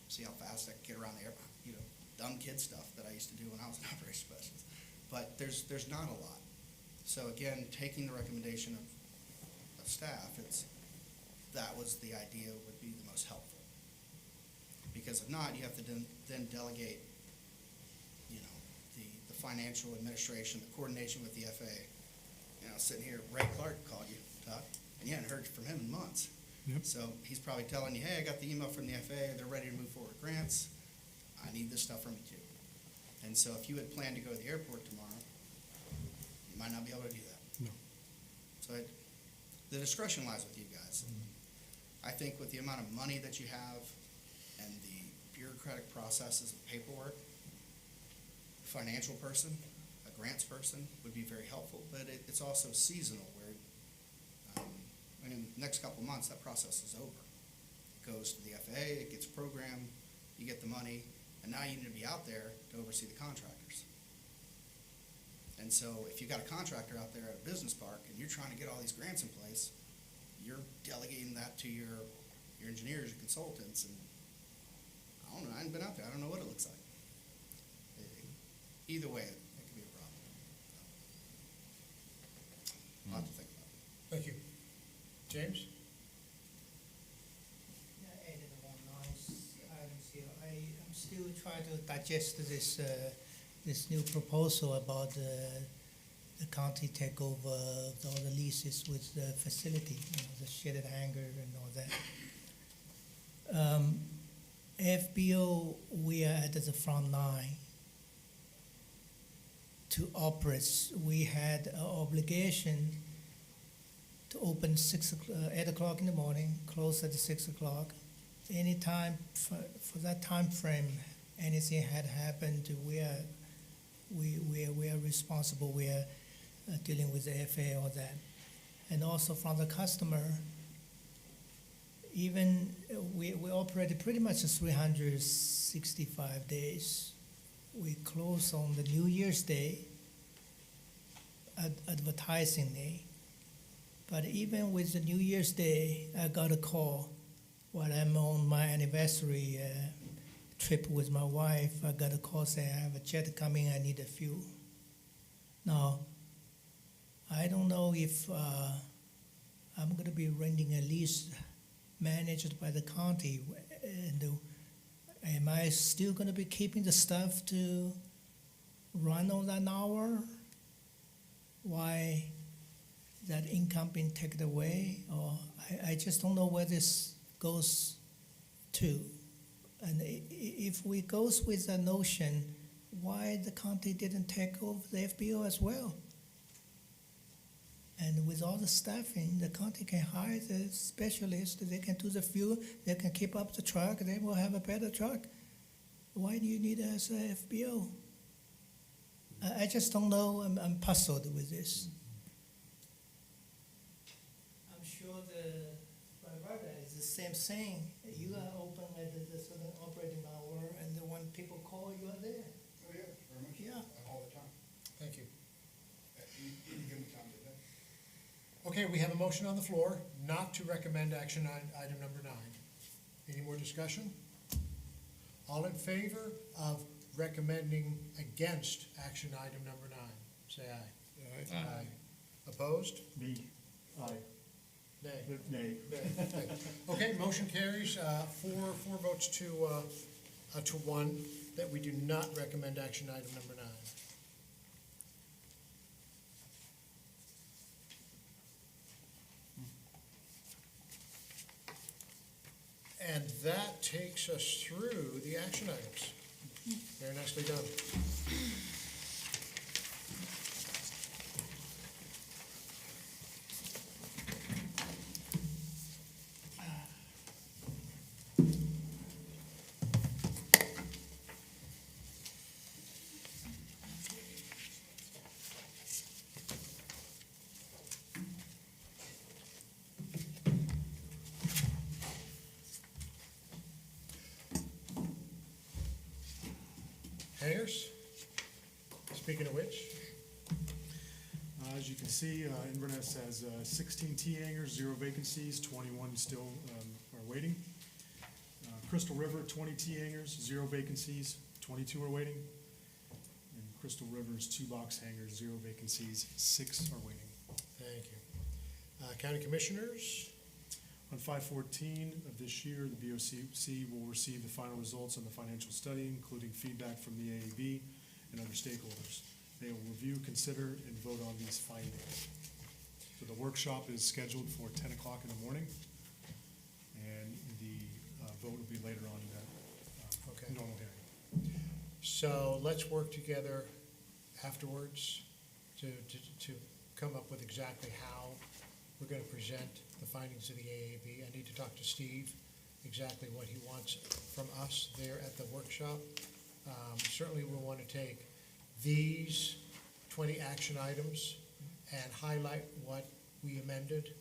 See how fast I can get around the airport, dumb kid stuff that I used to do when I was an operations specialist. But there's not a lot. So again, taking the recommendation of staff, that was the idea would be the most helpful. Because if not, you have to then delegate, you know, the financial administration, the coordination with the FAA. You know, sitting here, Ray Clark called you, Todd, and you hadn't heard from him in months. Yep. So he's probably telling you, hey, I got the email from the FAA, they're ready to move forward with grants. I need this stuff from you too. And so if you had planned to go to the airport tomorrow, you might not be able to do that. No. So the discretion lies with you guys. I think with the amount of money that you have and the bureaucratic processes of paperwork, a financial person, a grants person would be very helpful, but it's also seasonal where, in the next couple of months, that process is over. It goes to the FAA, it gets programmed, you get the money, and now you need to be out there to oversee the contractors. And so if you've got a contractor out there at a business park and you're trying to get all these grants in place, you're delegating that to your engineers, your consultants, and I don't know, I haven't been out there, I don't know what it looks like. Either way, it could be a problem. A lot to think about. Thank you. James? I added one nice items here. I'm still trying to digest this new proposal about the county takeover of all the leases with the facility, the shedded hangar and all that. FBO, we are at the front line to operate. We had an obligation to open 8 o'clock in the morning, close at 6 o'clock. Anytime for that time frame, anything had happened, we are responsible. We are dealing with the FAA or that, and also from the customer. Even we operated pretty much 365 days. We close on the New Year's Day, advertising day. But even with the New Year's Day, I got a call while I'm on my anniversary trip with my wife. I got a call saying I have a jet coming, I need a fuel. Now, I don't know if I'm going to be renting a lease managed by the county. And am I still going to be keeping the stuff to run on that hour? Why that income being taken away? Or I just don't know where this goes to. And if we goes with the notion, why the county didn't take over the FBO as well? And with all the staffing, the county can hire the specialists, they can do the fuel, they can keep up the truck, they will have a better truck. Why do you need us a FBO? I just don't know, I'm puzzled with this. I'm sure it's the same thing. You are open at the certain operating hour, and when people call, you are there. Oh, yeah, very much. Yeah. All the time. Thank you. You give me time to do that. Okay, we have a motion on the floor not to recommend action on item number 9. Any more discussion? All in favor of recommending against action item number 9, say aye. Aye. Opposed? Me, aye. Nay. Nay. Nay. Okay, motion carries, 4 votes to 1, that we do not recommend action item number 9. And that takes us through the action items. Very nicely done. Hangers? Speaking of which, As you can see, Inverness has 16 T hangars, 0 vacancies, 21 still are waiting. Crystal River, 20 T hangars, 0 vacancies, 22 are waiting. In Crystal River's 2 box hangars, 0 vacancies, 6 are waiting. Thank you. County Commissioners, On 5/14 of this year, the BOCC will receive the final results on the financial study, including feedback from the AAB and other stakeholders. They will review, consider, and vote on these findings. So the workshop is scheduled for 10 o'clock in the morning, and the vote will be later on in that Okay. normal hearing. so let's work together afterwards to come up with exactly how we're gonna present the findings of the AAB. I need to talk to Steve, exactly what he wants from us there at the workshop. Certainly we'll wanna take these 20 action items and highlight what we amended,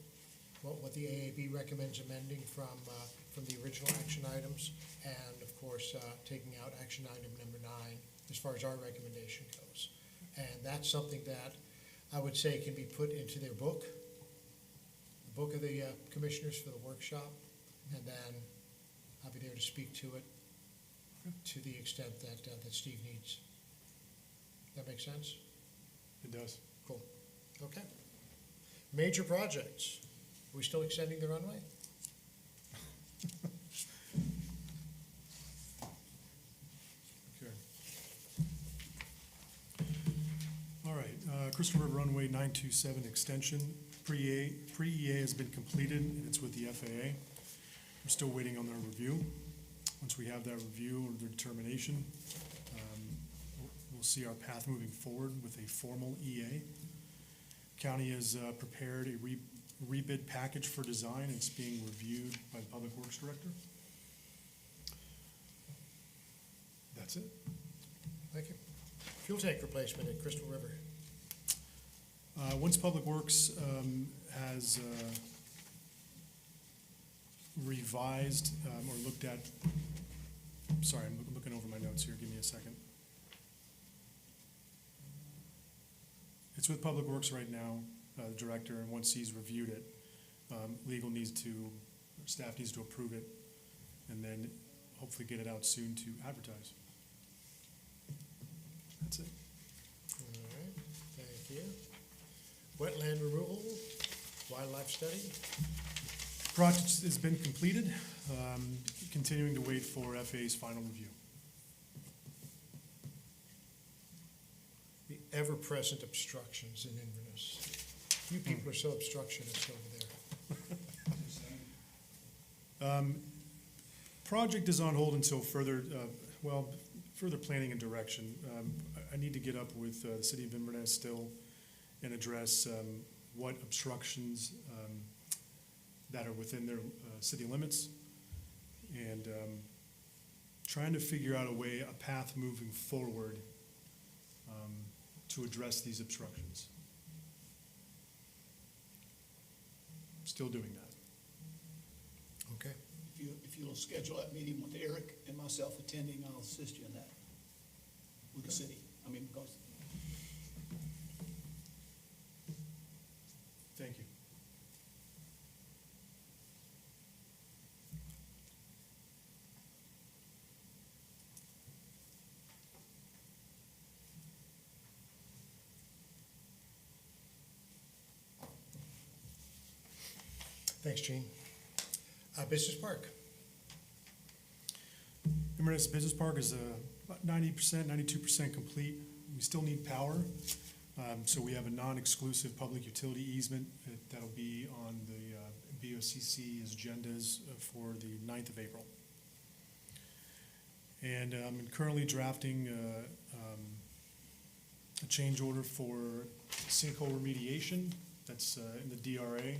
what the AAB recommends amending from the original action items, and of course, taking out action item number 9 as far as our recommendation goes. And that's something that I would say can be put into their book, the book of the commissioners for the workshop, and then I'll be there to speak to it to the extent that Steve needs. That make sense? It does. Cool. Okay. Major projects. Are we still extending the runway? Okay. All right, Crystal River Runway 927 extension, pre-EA has been completed, and it's with the FAA. We're still waiting on their review. Once we have that review or their determination, we'll see our path moving forward with a formal EA. County has prepared a rebid package for design. It's being reviewed by the Public Works Director. That's it. Thank you. Fuel tank replacement at Crystal River. Once Public Works has revised or looked at, sorry, I'm looking over my notes here, give me a second. It's with Public Works right now, the director, and once he's reviewed it, legal needs to, or staff needs to approve it, and then hopefully get it out soon to advertise. That's it. All right, thank you. Wetland removal, wildlife study. Project has been completed, continuing to wait for FAA's final review. The ever-present obstructions in Inverness. You people are so obstructionist over there. Project is on hold until further, further planning and direction. I need to get up with the city of Inverness still and address what obstructions that are within their city limits, and trying to figure out a path moving forward to address these obstructions. Still doing that. Okay. If you'll schedule that meeting with Eric and myself attending, I'll assist you in that with the city. I mean, because Thank you. Thanks, Gene. Business Park. Inverness Business Park is about 90%, 92% complete. We still need power, so we have a non-exclusive public utility easement that'll be on the BOCC's agendas for the 9th of April. And I'm currently drafting a change order for sinkhole remediation that's in the DRA.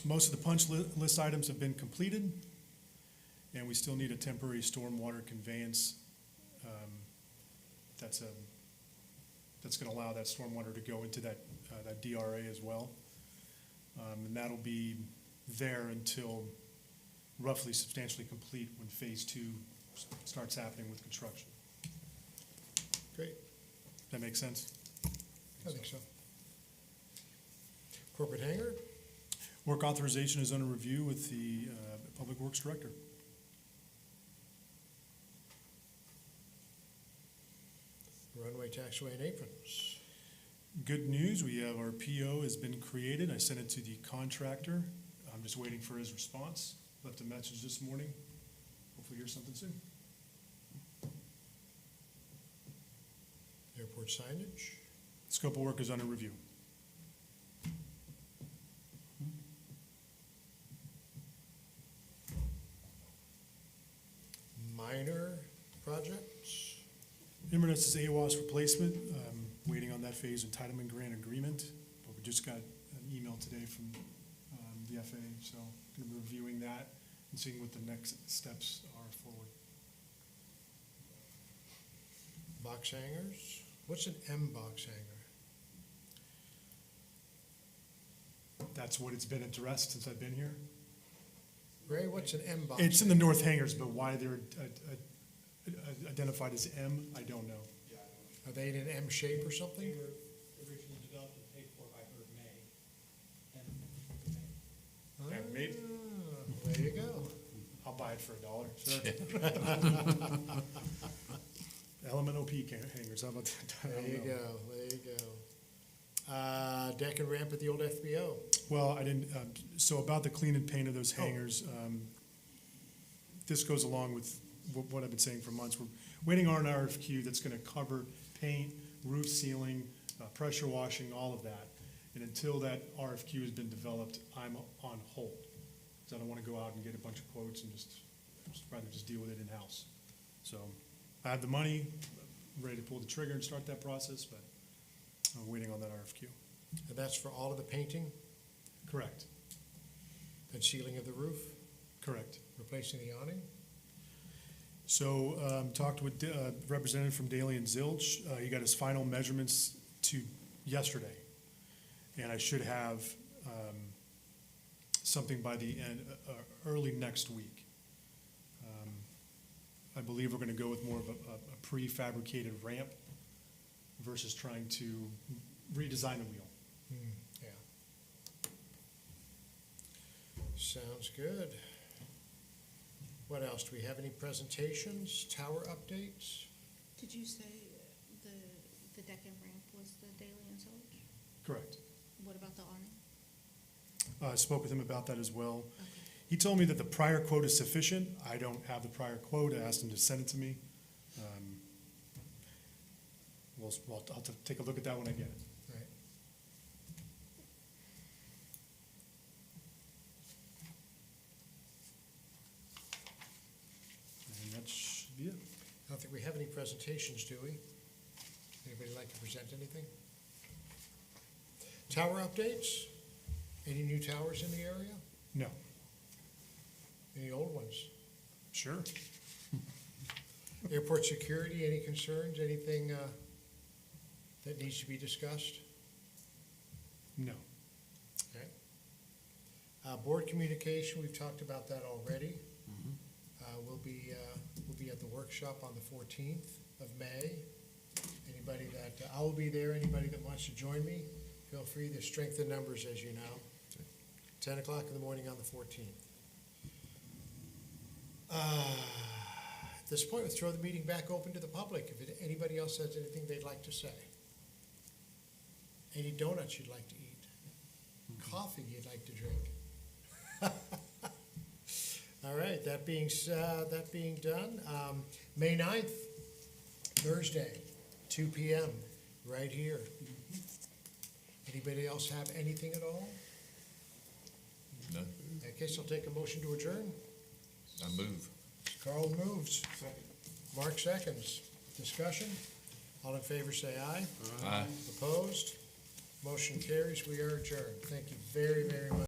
Most of the punch list items have been completed, and we still need a temporary stormwater conveyance that's going to allow that stormwater to go into that DRA as well. And that'll be there until roughly substantially complete when phase 2 starts happening with construction. Great. That make sense? I think so. Corporate hangar. Work authorization is under review with the Public Works Director. taxiway and aprons. Good news, we have our PO has been created. I sent it to the contractor. I'm just waiting for his response. Left a message this morning. Hopefully hear something soon. Airport signage. Scope of work is under review. Minor projects. Inverness is AWAS replacement. Waiting on that phase entitlement grant agreement, but we just got an email today from the FAA, so going to be reviewing that and seeing what the next steps are forward. Box hangers. What's an M box hanger? That's what it's been addressed since I've been here. Ray, what's an M box? It's in the north hangars, but why they're identified as M, I don't know. Are they in an M shape or something? They were originally developed and paid for by Bird May. Yeah, maybe. Ah, there you go. I'll buy it for $1. Sure. Element hangers, how about that? I There don't you know. go, there you go. Deck and ramp at the old FBO. Well, I didn't, so about the clean and paint of those hangars, this goes along with what I've been saying for months. We're waiting on an RFQ that's gonna cover paint, roof sealing, pressure washing, all of that. And until that RFQ has been developed, I'm on hold. Because I don't wanna go out and get a bunch of quotes and just rather just deal with it in-house. So I have the money, I'm ready to pull the trigger and start that process, but I'm waiting on that RFQ. And that's for all of the painting Correct, and sealing of the roof, correct. replacing the awning? So, talked with representative from Daly and Zilch. He got his final measurements to yesterday. And I should have something by the end, early next week. I believe we're gonna go with more of a prefabricated ramp versus trying to redesign the wheel. Yeah. Sounds good. What else? Do we have any presentations, tower updates? Did you say the deck and ramp was the Daily and Soldier? Correct. What about the awning? I spoke with him about that as well. Okay. He told me that the prior quote is sufficient. I don't have the prior quote. I asked him to send it to me. I'll take a look at that when I get it. Right. And that should be it. I don't think we have any presentations, do we? Anybody like to present anything? Tower updates? Any new towers in the area? No. Any old ones? Sure. Airport security, any concerns, anything that needs to be discussed? No. Okay. Board communication, we've talked about that already. We'll be at the workshop on the 14th of May. Anybody that, I will be there, anybody that wants to join me, feel free. There's strength in numbers, as you know. 10 o'clock in the morning on the 14th. At this point, we'll throw the meeting back open to the public. If anybody else has anything they'd like to say. Any donuts you'd like to eat? Coffee you'd like to drink? All right, that being done, May 9th, Thursday, 2 p.m., right here. Anybody else have anything at all? No, In that case, I'll take a motion to adjourn. I move. Carl moves. Mark seconds. Discussion? All in favor, say aye. Aye. Opposed? Motion carries. We are adjourned. Thank you very, very much.